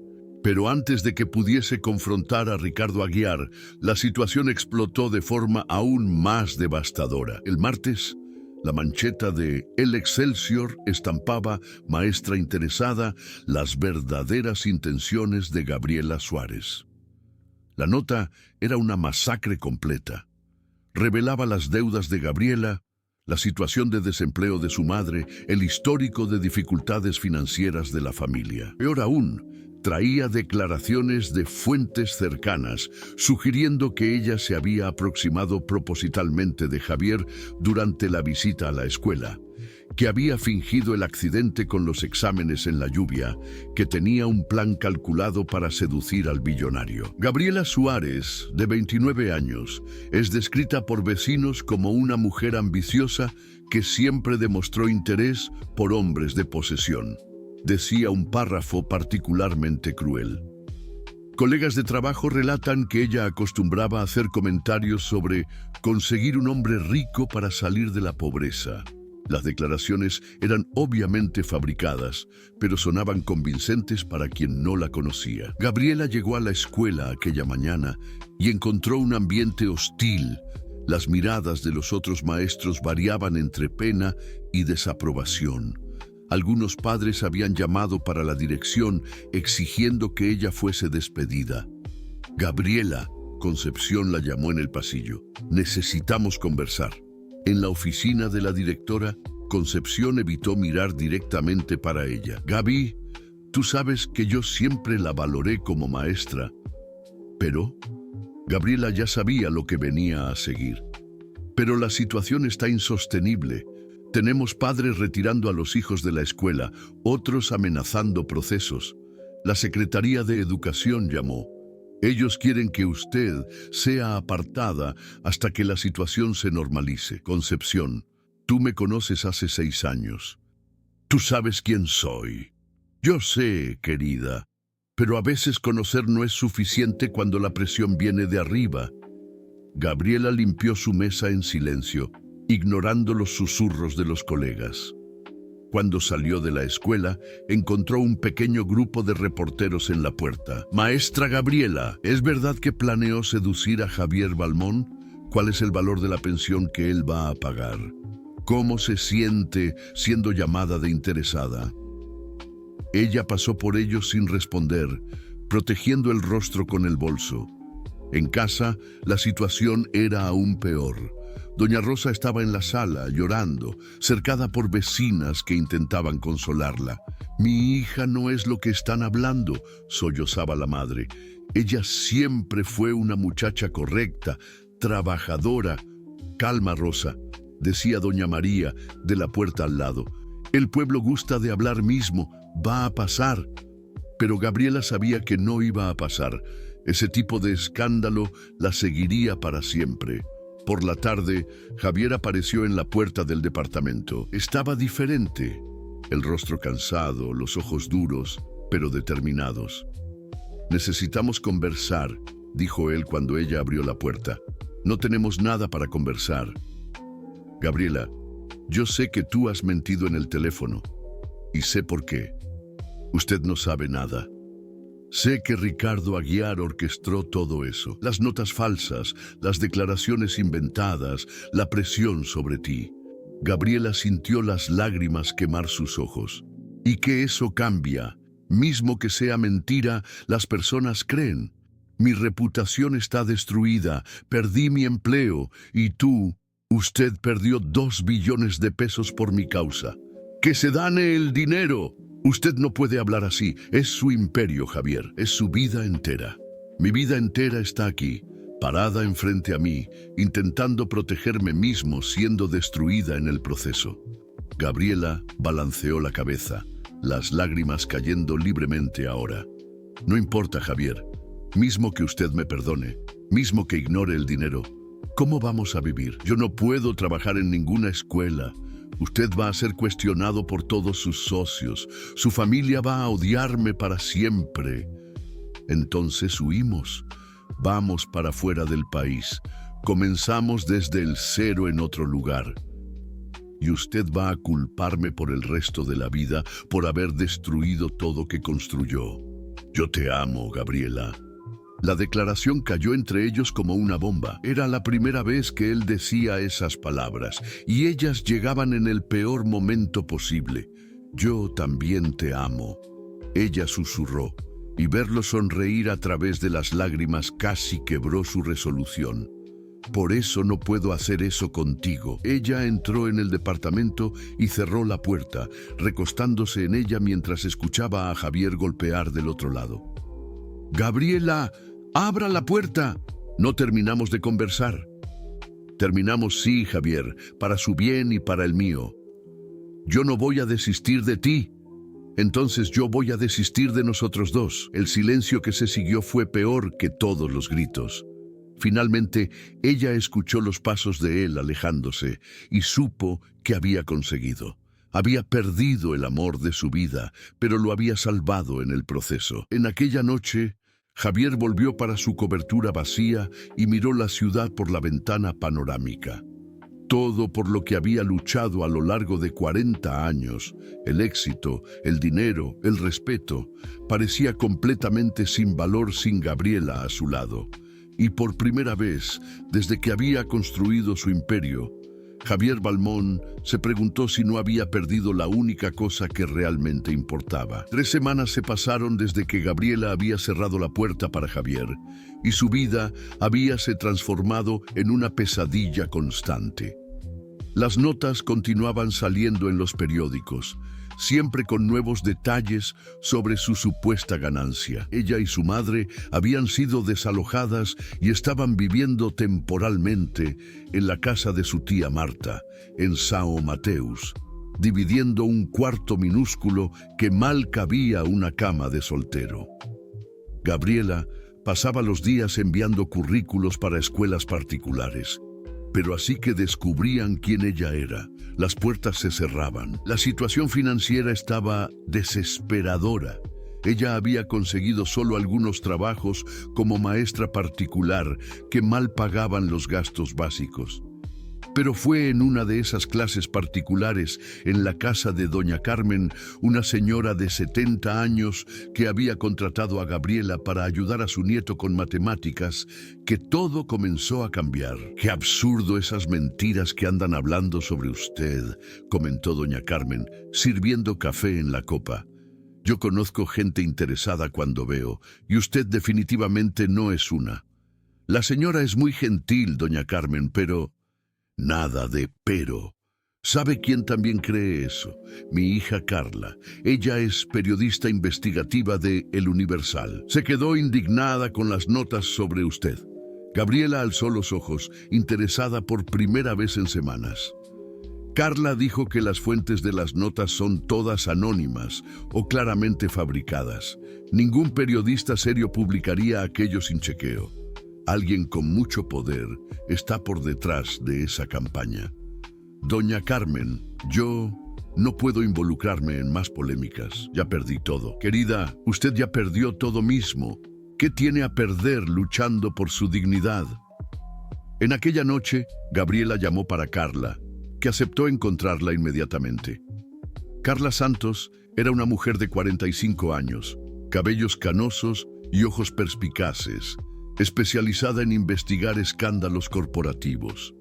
Pero antes de que pudiese confrontar a Ricardo Aguiar, la situación explotó de forma aún más devastadora. El martes, la mancheta de El Excelsior estampaba, maestra interesada, las verdaderas intenciones de Gabriela Suárez. La nota era una masacre completa. Revelaba las deudas de Gabriela, la situación de desempleo de su madre, el histórico de dificultades financieras de la familia. Peor aún, traía declaraciones de fuentes cercanas, sugiriendo que ella se había aproximado propositalmente de Javier durante la visita a la escuela, que había fingido el accidente con los exámenes en la lluvia, que tenía un plan calculado para seducir al billonario. Gabriela Suárez, de 29 años, es descrita por vecinos como una mujer ambiciosa que siempre demostró interés por hombres de posesión. Decía un párrafo particularmente cruel. Colegas de trabajo relatan que ella acostumbraba a hacer comentarios sobre conseguir un hombre rico para salir de la pobreza. Las declaraciones eran obviamente fabricadas, pero sonaban convincentes para quien no la conocía. Gabriela llegó a la escuela aquella mañana y encontró un ambiente hostil. Las miradas de los otros maestros variaban entre pena y desaprobación. Algunos padres habían llamado para la dirección exigiendo que ella fuese despedida. Gabriela, Concepción la llamó en el pasillo. Necesitamos conversar. En la oficina de la directora, Concepción evitó mirar directamente para ella. Gaby, tú sabes que yo siempre la valoré como maestra. Pero Gabriela ya sabía lo que venía a seguir. Pero la situación está insostenible. Tenemos padres retirando a los hijos de la escuela, otros amenazando procesos. La Secretaría de Educación llamó. Ellos quieren que usted sea apartada hasta que la situación se normalice. Concepción, tú me conoces hace 6 años. Tú sabes quién soy. Yo sé, querida, pero a veces conocer no es suficiente cuando la presión viene de arriba. Gabriela limpió su mesa en silencio, ignorando los susurros de los colegas. Cuando salió de la escuela, encontró un pequeño grupo de reporteros en la puerta. Maestra Gabriela, ¿es verdad que planeó seducir a Javier Balmón? ¿Cuál es el valor de la pensión que él va a pagar? ¿Cómo se siente siendo llamada de interesada? Ella pasó por ellos sin responder, protegiendo el rostro con el bolso. En casa, la situación era aún peor. Doña Rosa estaba en la sala, llorando, cercada por vecinas que intentaban consolarla. Mi hija no es lo que están hablando, sollozaba la madre. Ella siempre fue una muchacha correcta, trabajadora. Calma, Rosa, decía doña María de la puerta al lado. El pueblo gusta de hablar mismo, va a pasar. Pero Gabriela sabía que no iba a pasar. Ese tipo de escándalo la seguiría para siempre. Por la tarde, Javier apareció en la puerta del departamento. Estaba diferente. El rostro cansado, los ojos duros, pero determinados. Necesitamos conversar, dijo él cuando ella abrió la puerta. No tenemos nada para conversar. Gabriela, yo sé que tú has mentido en el teléfono. Y sé por qué. Usted no sabe nada. Sé que Ricardo Aguiar orquestó todo eso. Las notas falsas, las declaraciones inventadas, la presión sobre ti. Gabriela sintió las lágrimas quemar sus ojos. Y que eso cambia. Mismo que sea mentira, las personas creen. Mi reputación está destruida, perdí mi empleo, y usted perdió 2 billones de pesos por mi causa. ¡Que se dane el dinero! Usted no puede hablar así. Es su imperio, Javier. Es su vida entera. Mi vida entera está aquí, parada enfrente a mí, intentando protegerme mismo, siendo destruida en el proceso. Gabriela balanceó la cabeza, las lágrimas cayendo libremente ahora. No importa, Javier. Mismo que usted me perdone, mismo que ignore el dinero, ¿cómo vamos a vivir? Yo no puedo trabajar en ninguna escuela. Usted va a ser cuestionado por todos sus socios. Su familia va a odiarme para siempre. Entonces huimos. Vamos para fuera del país. Comenzamos desde el cero en otro lugar. Y usted va a culparme por el resto de la vida por haber destruido todo que construyó. Yo te amo, Gabriela. La declaración cayó entre ellos como una bomba. Era la primera vez que él decía esas palabras, y ellas llegaban en el peor momento posible. Yo también te amo. Ella susurró, y verlo sonreír a través de las lágrimas casi quebró su resolución. Por eso no puedo hacer eso contigo. Ella entró en el departamento y cerró la puerta, recostándose en ella mientras escuchaba a Javier golpear del otro lado. «Gabriela, abra la puerta». No terminamos de conversar. Terminamos, sí, Javier, para su bien y para el mío. Yo no voy a desistir de ti. Entonces yo voy a desistir de nosotros dos. El silencio que se siguió fue peor que todos los gritos. Finalmente, ella escuchó los pasos de él alejándose y supo que había conseguido. Había perdido el amor de su vida, pero lo había salvado en el proceso. En aquella noche, Javier volvió para su cobertura vacía y miró la ciudad por la ventana panorámica. Todo por lo que había luchado a lo largo de 40 años, el éxito, el dinero, el respeto, parecía completamente sin valor sin Gabriela a su lado. Y por primera vez, desde que había construido su imperio, Javier Balmón se preguntó si no había perdido la única cosa que realmente importaba. 3 semanas se pasaron desde que Gabriela había cerrado la puerta para Javier, y su vida habíase transformado en una pesadilla constante. Las notas continuaban saliendo en los periódicos, siempre con nuevos detalles sobre su supuesta ganancia. Ella y su madre habían sido desalojadas y estaban viviendo temporalmente en la casa de su tía Marta, en São Mateus, dividiendo un cuarto minúsculo que mal cabía una cama de soltero. Gabriela pasaba los días enviando currículos para escuelas particulares. Pero así que descubrían quién ella era, las puertas se cerraban. La situación financiera estaba desesperadora. Ella había conseguido solo algunos trabajos como maestra particular que mal pagaban los gastos básicos. Pero fue en una de esas clases particulares, en la casa de doña Carmen, una señora de 70 años que había contratado a Gabriela para ayudar a su nieto con matemáticas, que todo comenzó a cambiar. «Qué absurdo esas mentiras que andan hablando sobre usted», comentó doña Carmen, sirviendo café en la copa. «Yo conozco gente interesada cuando veo, y usted definitivamente no es una. La señora es muy gentil, doña Carmen, pero...» Nada de pero. ¿Sabe quién también cree eso? Mi hija Carla. Ella es periodista investigativa de El Universal. Se quedó indignada con las notas sobre usted. Gabriela alzó los ojos, interesada por primera vez en semanas. Carla dijo que las fuentes de las notas son todas anónimas o claramente fabricadas. Ningún periodista serio publicaría aquello sin chequeo. Alguien con mucho poder está por detrás de esa campaña. Doña Carmen, yo no puedo involucrarme en más polémicas. Ya perdí todo. Querida, usted ya perdió todo mismo. ¿Qué tiene a perder luchando por su dignidad? En aquella noche, Gabriela llamó para Carla, que aceptó encontrarla inmediatamente. Carla Santos era una mujer de 45 años, cabellos canosos y ojos perspicaces, especializada en investigar escándalos corporativos.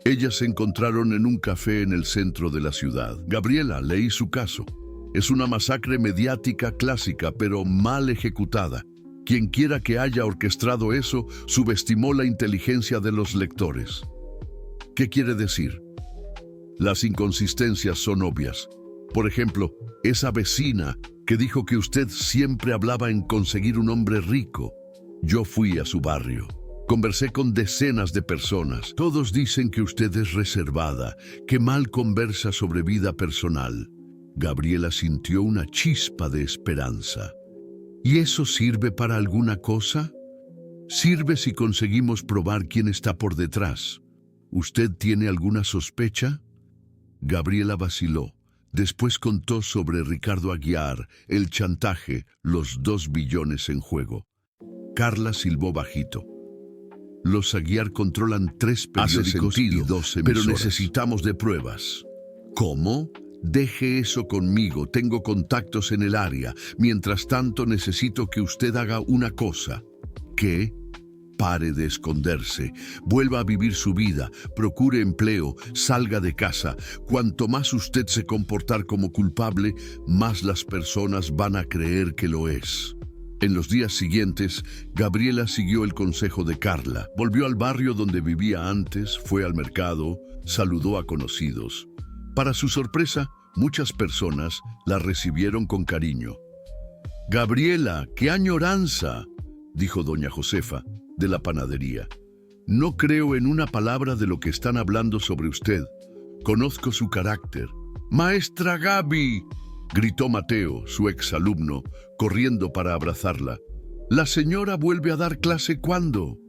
Ellas se encontraron en un café en el centro de la ciudad. Gabriela, leí su caso. Es una masacre mediática clásica, pero mal ejecutada. Quien quiera que haya orquestado eso, subestimó la inteligencia de los lectores. ¿Qué quiere decir? Las inconsistencias son obvias. Por ejemplo, esa vecina que dijo que usted siempre hablaba en conseguir un hombre rico. Yo fui a su barrio. Conversé con decenas de personas. Todos dicen que usted es reservada, que mal conversa sobre vida personal. Gabriela sintió una chispa de esperanza. ¿Y eso sirve para alguna cosa? Sirve si conseguimos probar quién está por detrás. ¿Usted tiene alguna sospecha? Gabriela vaciló. Después contó sobre Ricardo Aguiar, el chantaje, los 2 billones en juego. Carla silbó bajito. Los Aguiar controlan 3 periódicos y 2 emisoras. Pero necesitamos de pruebas. ¿Cómo? Deje eso conmigo, tengo contactos en el área. Mientras tanto, necesito que usted haga una cosa. ¿Qué? Pare de esconderse, vuelva a vivir su vida, procure empleo, salga de casa. Cuanto más usted se comportar como culpable, más las personas van a creer que lo es. En los días siguientes, Gabriela siguió el consejo de Carla. Volvió al barrio donde vivía antes, fue al mercado, saludó a conocidos. Para su sorpresa, muchas personas la recibieron con cariño. «Gabriela, qué añoranza», dijo doña Josefa, de la panadería. «No creo en una palabra de lo que están hablando sobre usted. Conozco su carácter». «Maestra Gaby», gritó Mateo, su exalumno, corriendo para abrazarla. «¿La señora vuelve a dar clase cuándo?»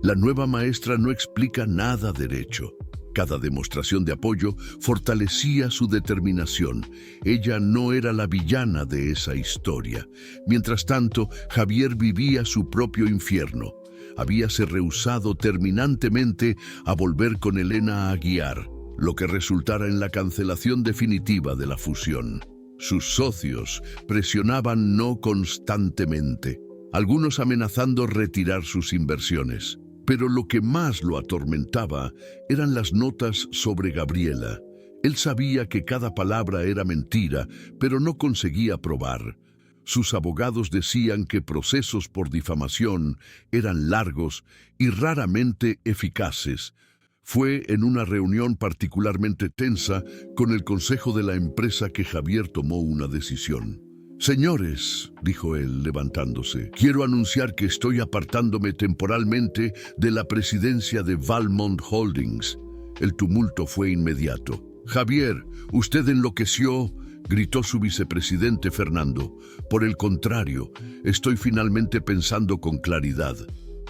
La nueva maestra no explica nada derecho. Cada demostración de apoyo fortalecía su determinación. Ella no era la villana de esa historia. Mientras tanto, Javier vivía su propio infierno. Habíase rehusado terminantemente a volver con Elena Aguiar, lo que resultara en la cancelación definitiva de la fusión. Sus socios presionaban no constantemente, algunos amenazando retirar sus inversiones. Pero lo que más lo atormentaba eran las notas sobre Gabriela. Él sabía que cada palabra era mentira, pero no conseguía probar. Sus abogados decían que procesos por difamación eran largos y raramente eficaces. Fue en una reunión particularmente tensa con el consejo de la empresa que Javier tomó una decisión. «Señores», dijo él, levantándose, «quiero anunciar que estoy apartándome temporalmente de la presidencia de Valmont Holdings». El tumulto fue inmediato. «Javier, usted enloqueció», gritó su vicepresidente Fernando. «Por el contrario, estoy finalmente pensando con claridad».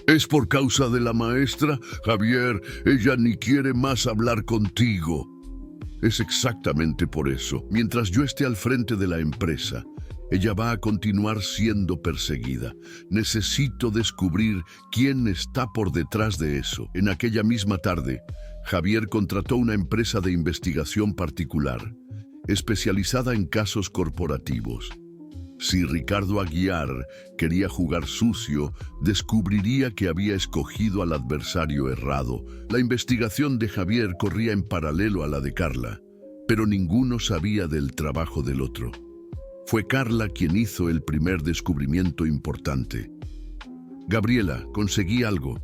«¿Es por causa de la maestra? Javier, ella ni quiere más hablar contigo». «Es exactamente por eso. Mientras yo esté al frente de la empresa, ella va a continuar siendo perseguida. Necesito descubrir quién está por detrás de eso». En aquella misma tarde, Javier contrató una empresa de investigación particular, especializada en casos corporativos. Si Ricardo Aguiar quería jugar sucio, descubriría que había escogido al adversario errado. La investigación de Javier corría en paralelo a la de Carla, pero ninguno sabía del trabajo del otro. Fue Carla quien hizo el primer descubrimiento importante. «Gabriela, conseguí algo»,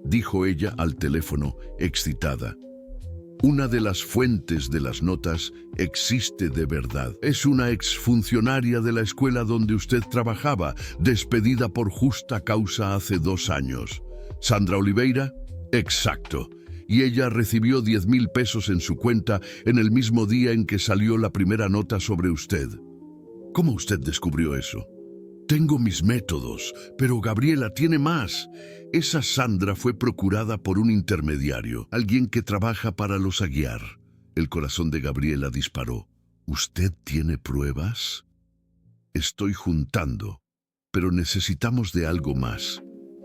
dijo ella al teléfono, excitada. «Una de las fuentes de las notas existe de verdad. Es una exfuncionaria de la escuela donde usted trabajaba, despedida por justa causa hace 2 años. ¿Sandra Oliveira?» «Exacto. Y ella recibió 10,000 pesos en su cuenta en el mismo día en que salió la primera nota sobre usted». «¿Cómo usted descubrió eso?» «Tengo mis métodos, pero Gabriela tiene más. Esa Sandra fue procurada por un intermediario, alguien que trabaja para los Aguiar». El corazón de Gabriela disparó. «¿Usted tiene pruebas?» «Estoy juntando, pero necesitamos de algo más.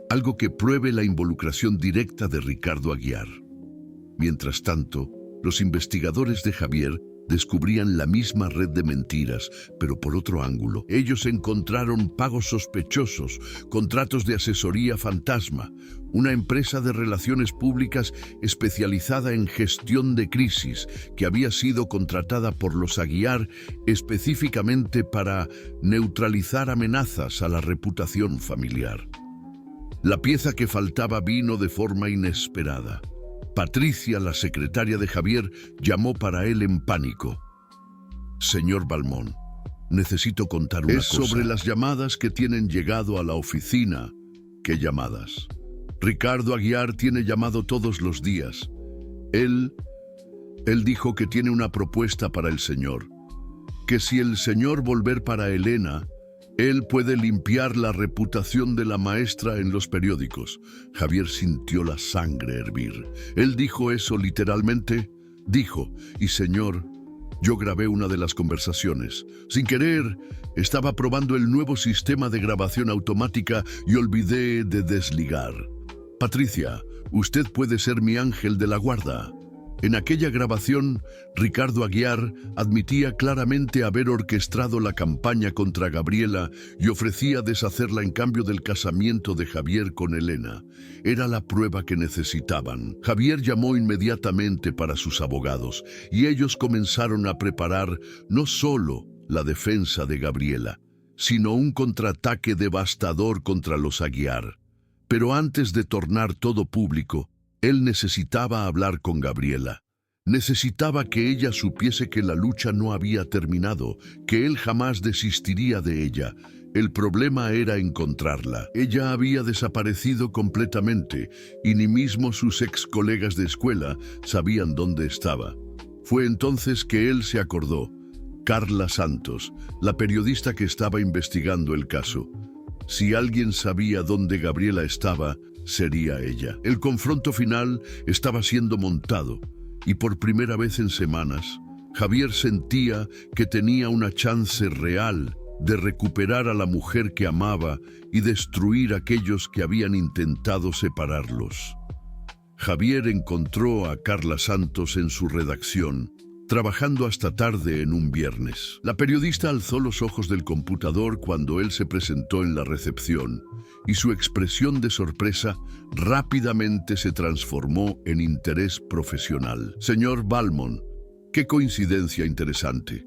Algo que pruebe la involucración directa de Ricardo Aguiar». Mientras tanto, los investigadores de Javier descubrían la misma red de mentiras, pero por otro ángulo. Ellos encontraron pagos sospechosos, contratos de asesoría fantasma, una empresa de relaciones públicas especializada en gestión de crisis que había sido contratada por los Aguiar específicamente para neutralizar amenazas a la reputación familiar. La pieza que faltaba vino de forma inesperada. Patricia, la secretaria de Javier, llamó para él en pánico. «Señor Valmont, necesito contar una cosa. Es sobre las llamadas que tienen llegado a la oficina». «¿Qué llamadas?» «Ricardo Aguiar tiene llamado todos los días. Él dijo que tiene una propuesta para el señor. Que si el señor volver para Elena, él puede limpiar la reputación de la maestra en los periódicos». Javier sintió la sangre hervir. «¿Él dijo eso literalmente?» «Dijo, y señor, yo grabé una de las conversaciones. Sin querer, estaba probando el nuevo sistema de grabación automática y olvidé de desligar. Patricia, usted puede ser mi ángel de la guarda». En aquella grabación, Ricardo Aguiar admitía claramente haber orquestado la campaña contra Gabriela y ofrecía deshacerla en cambio del casamiento de Javier con Elena. Era la prueba que necesitaban. Javier llamó inmediatamente para sus abogados y ellos comenzaron a preparar no solo la defensa de Gabriela, sino un contraataque devastador contra los Aguiar. Pero antes de tornar todo público, él necesitaba hablar con Gabriela. Necesitaba que ella supiese que la lucha no había terminado, que él jamás desistiría de ella. El problema era encontrarla. Ella había desaparecido completamente y ni mismo sus ex colegas de escuela sabían dónde estaba. Fue entonces que él se acordó. Carla Santos, la periodista que estaba investigando el caso. Si alguien sabía dónde Gabriela estaba, sería ella. El confronto final estaba siendo montado y por primera vez en semanas, Javier sentía que tenía una chance real de recuperar a la mujer que amaba y destruir a aquellos que habían intentado separarlos. Javier encontró a Carla Santos en su redacción, trabajando hasta tarde en un viernes. La periodista alzó los ojos del computador cuando él se presentó en la recepción y su expresión de sorpresa rápidamente se transformó en interés profesional. Señor Valmont, qué coincidencia interesante.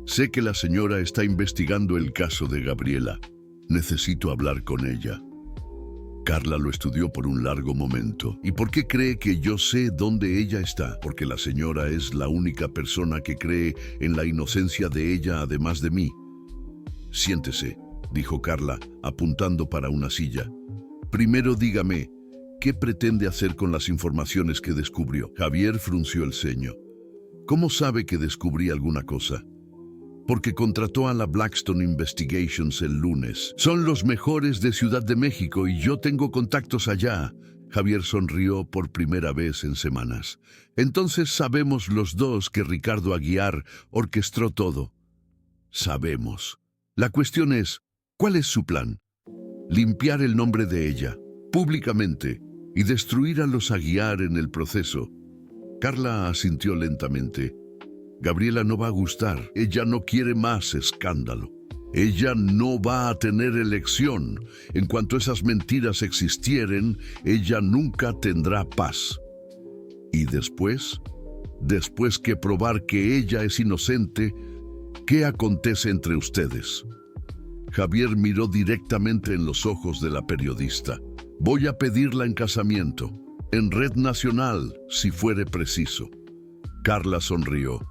Sé que la señora está investigando el caso de Gabriela. Necesito hablar con ella. Carla lo estudió por un largo momento. ¿Y por qué cree que yo sé dónde ella está? Porque la señora es la única persona que cree en la inocencia de ella además de mí. Siéntese, dijo Carla, apuntando para una silla. Primero dígame, ¿qué pretende hacer con las informaciones que descubrió? Javier frunció el ceño. ¿Cómo sabe que descubrí alguna cosa? Porque contrató a la Blackstone Investigations el lunes. Son los mejores de Ciudad de México y yo tengo contactos allá. Javier sonrió por primera vez en semanas. Entonces sabemos los dos que Ricardo Aguiar orquestó todo. Sabemos. La cuestión es, ¿cuál es su plan? Limpiar el nombre de ella, públicamente, y destruir a los Aguiar en el proceso. Carla asintió lentamente. Gabriela no va a gustar. Ella no quiere más escándalo. Ella no va a tener elección. En cuanto esas mentiras existieren, ella nunca tendrá paz. Y después que probar que ella es inocente, ¿qué acontece entre ustedes? Javier miró directamente en los ojos de la periodista. Voy a pedirla en casamiento, en red nacional, si fuere preciso. Carla sonrió.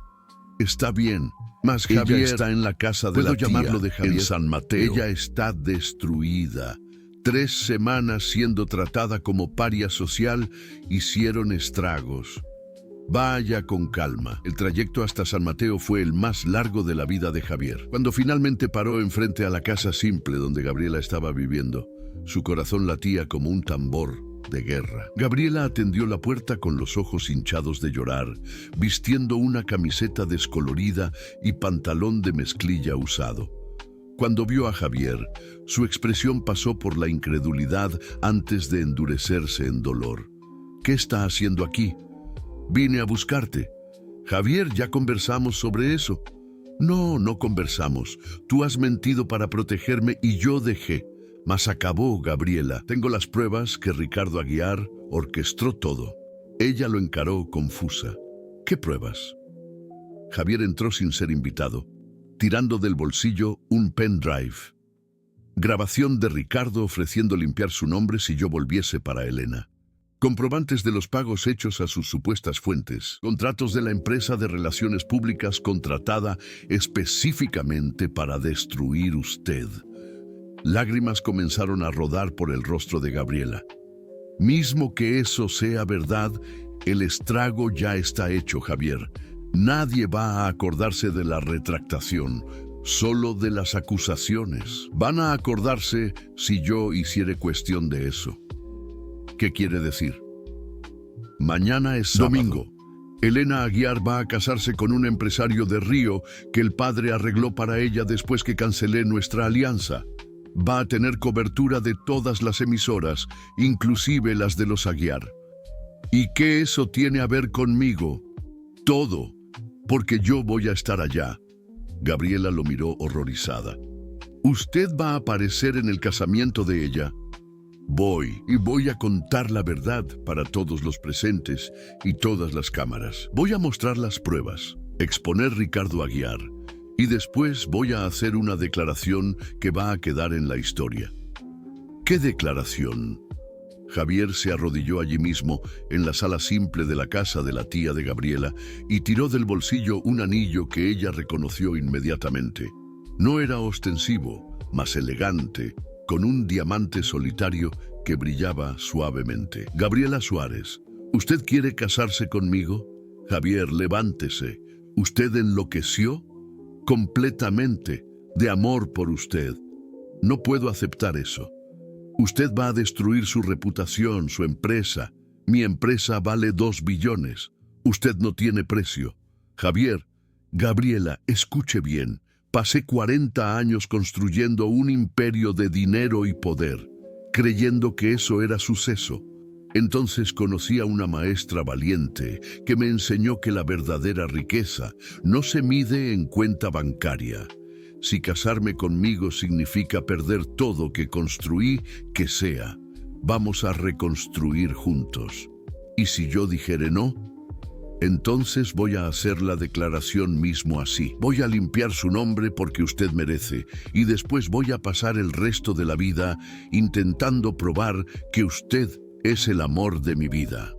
Está bien, mas Javier ella está en la casa de la tía, de Javier? En San Mateo. Ella está destruida. 3 semanas siendo tratada como paria social hicieron estragos. Vaya con calma. El trayecto hasta San Mateo fue el más largo de la vida de Javier. Cuando finalmente paró enfrente a la casa simple donde Gabriela estaba viviendo, su corazón latía como un tambor de guerra. Gabriela atendió la puerta con los ojos hinchados de llorar, vistiendo una camiseta descolorida y pantalón de mezclilla usado. Cuando vio a Javier, su expresión pasó por la incredulidad antes de endurecerse en dolor. ¿Qué está haciendo aquí? Vine a buscarte. Javier, ya conversamos sobre eso. No, no conversamos. Tú has mentido para protegerme y yo dejé. Mas acabó Gabriela. Tengo las pruebas que Ricardo Aguiar orquestó todo. Ella lo encaró confusa. ¿Qué pruebas? Javier entró sin ser invitado, tirando del bolsillo un pendrive. Grabación de Ricardo ofreciendo limpiar su nombre si yo volviese para Elena. Comprobantes de los pagos hechos a sus supuestas fuentes. Contratos de la empresa de relaciones públicas contratada específicamente para destruir usted. Lágrimas comenzaron a rodar por el rostro de Gabriela. Mismo que eso sea verdad, el estrago ya está hecho, Javier. Nadie va a acordarse de la retractación, solo de las acusaciones. Van a acordarse si yo hiciere cuestión de eso. ¿Qué quiere decir? Mañana es sábado. Domingo. Elena Aguiar va a casarse con un empresario de Río que el padre arregló para ella después que cancelé nuestra alianza. Va a tener cobertura de todas las emisoras, inclusive las de los Aguiar. ¿Y qué eso tiene a ver conmigo? Todo, porque yo voy a estar allá. Gabriela lo miró horrorizada. ¿Usted va a aparecer en el casamiento de ella? Voy a contar la verdad para todos los presentes y todas las cámaras. Voy a mostrar las pruebas, exponer Ricardo Aguiar, y después voy a hacer una declaración que va a quedar en la historia. ¿Qué declaración? Javier se arrodilló allí mismo, en la sala simple de la casa de la tía de Gabriela, y tiró del bolsillo un anillo que ella reconoció inmediatamente. No era ostensivo, mas elegante, con un diamante solitario que brillaba suavemente. Gabriela Suárez, ¿usted quiere casarse conmigo? Javier, levántese. ¿Usted enloqueció? Completamente, de amor por usted. No puedo aceptar eso. Usted va a destruir su reputación, su empresa. Mi empresa vale 2 billones. Usted no tiene precio. Javier, Gabriela, escuche bien. Pasé 40 años construyendo un imperio de dinero y poder, creyendo que eso era suceso. Entonces conocí a una maestra valiente que me enseñó que la verdadera riqueza no se mide en cuenta bancaria. Si casarme conmigo significa perder todo que construí, que sea. Vamos a reconstruir juntos. Y si yo dijere no, entonces voy a hacer la declaración mismo así. Voy a limpiar su nombre porque usted merece, y después voy a pasar el resto de la vida intentando probar que usted es el amor de mi vida.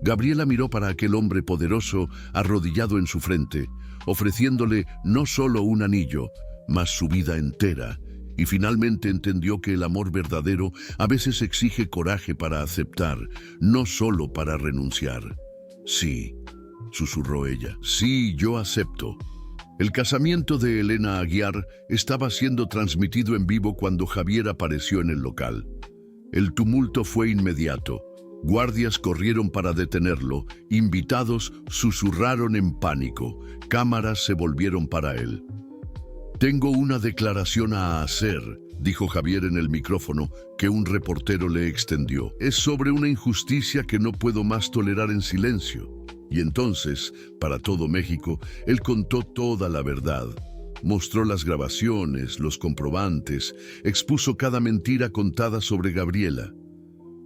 Gabriela miró para aquel hombre poderoso arrodillado en su frente, ofreciéndole no solo un anillo, mas su vida entera, y finalmente entendió que el amor verdadero a veces exige coraje para aceptar, no solo para renunciar. Sí, susurró ella. Sí, yo acepto. El casamiento de Elena Aguiar estaba siendo transmitido en vivo cuando Javier apareció en el local. El tumulto fue inmediato. Guardias corrieron para detenerlo, invitados susurraron en pánico, cámaras se volvieron para él. Tengo una declaración a hacer, dijo Javier en el micrófono que un reportero le extendió. Es sobre una injusticia que no puedo más tolerar en silencio. Y entonces, para todo México, él contó toda la verdad. Mostró las grabaciones, los comprobantes, expuso cada mentira contada sobre Gabriela.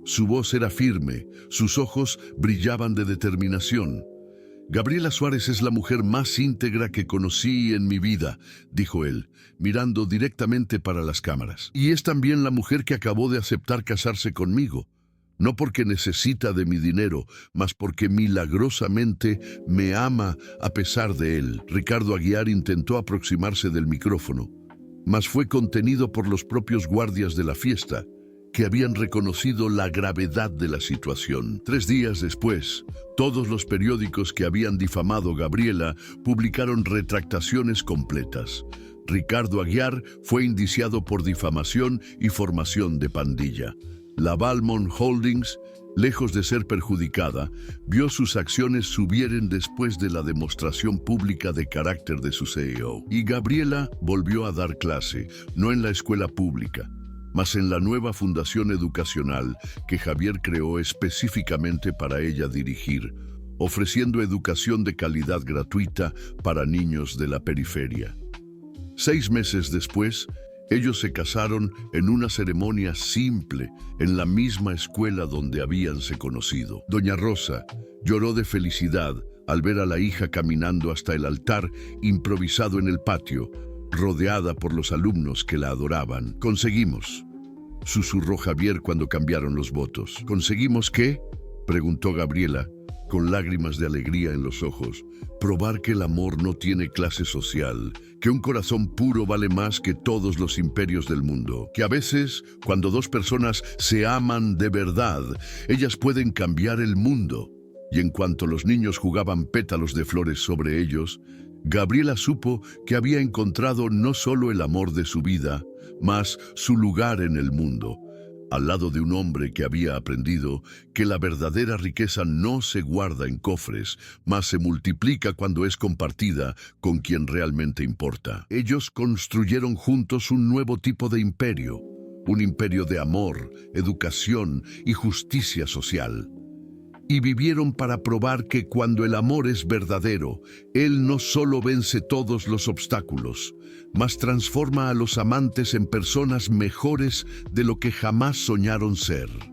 Su voz era firme, sus ojos brillaban de determinación. Gabriela Suárez es la mujer más íntegra que conocí en mi vida, dijo él, mirando directamente para las cámaras. Y es también la mujer que acabó de aceptar casarse conmigo, no porque necesita de mi dinero, mas porque milagrosamente me ama a pesar de él. Ricardo Aguiar intentó aproximarse del micrófono, mas fue contenido por los propios guardias de la fiesta, que habían reconocido la gravedad de la situación. 3 días después, todos los periódicos que habían difamado a Gabriela publicaron retractaciones completas. Ricardo Aguiar fue indiciado por difamación y formación de pandilla. La Valmont Holdings, lejos de ser perjudicada, vio sus acciones subieron después de la demostración pública de carácter de su CEO. Y Gabriela volvió a dar clase, no en la escuela pública, mas en la nueva fundación educacional que Javier creó específicamente para ella dirigir, ofreciendo educación de calidad gratuita para niños de la periferia. 6 meses después, ellos se casaron en una ceremonia simple en la misma escuela donde habíanse conocido. Doña Rosa lloró de felicidad al ver a la hija caminando hasta el altar improvisado en el patio, rodeada por los alumnos que la adoraban. «Conseguimos», susurró Javier cuando cambiaron los votos. «¿Conseguimos qué?», preguntó Gabriela, con lágrimas de alegría en los ojos. «Probar que el amor no tiene clase social, que un corazón puro vale más que todos los imperios del mundo, que a veces, cuando 2 personas se aman de verdad, ellas pueden cambiar el mundo». Y en cuanto los niños jugaban pétalos de flores sobre ellos, Gabriela supo que había encontrado no solo el amor de su vida, mas su lugar en el mundo, al lado de un hombre que había aprendido que la verdadera riqueza no se guarda en cofres, mas se multiplica cuando es compartida con quien realmente importa. Ellos construyeron juntos un nuevo tipo de imperio, un imperio de amor, educación y justicia social. y vivieron para probar que cuando el amor es verdadero, Él no solo vence todos los obstáculos, mas transforma a los amantes en personas mejores de lo que jamás soñaron ser.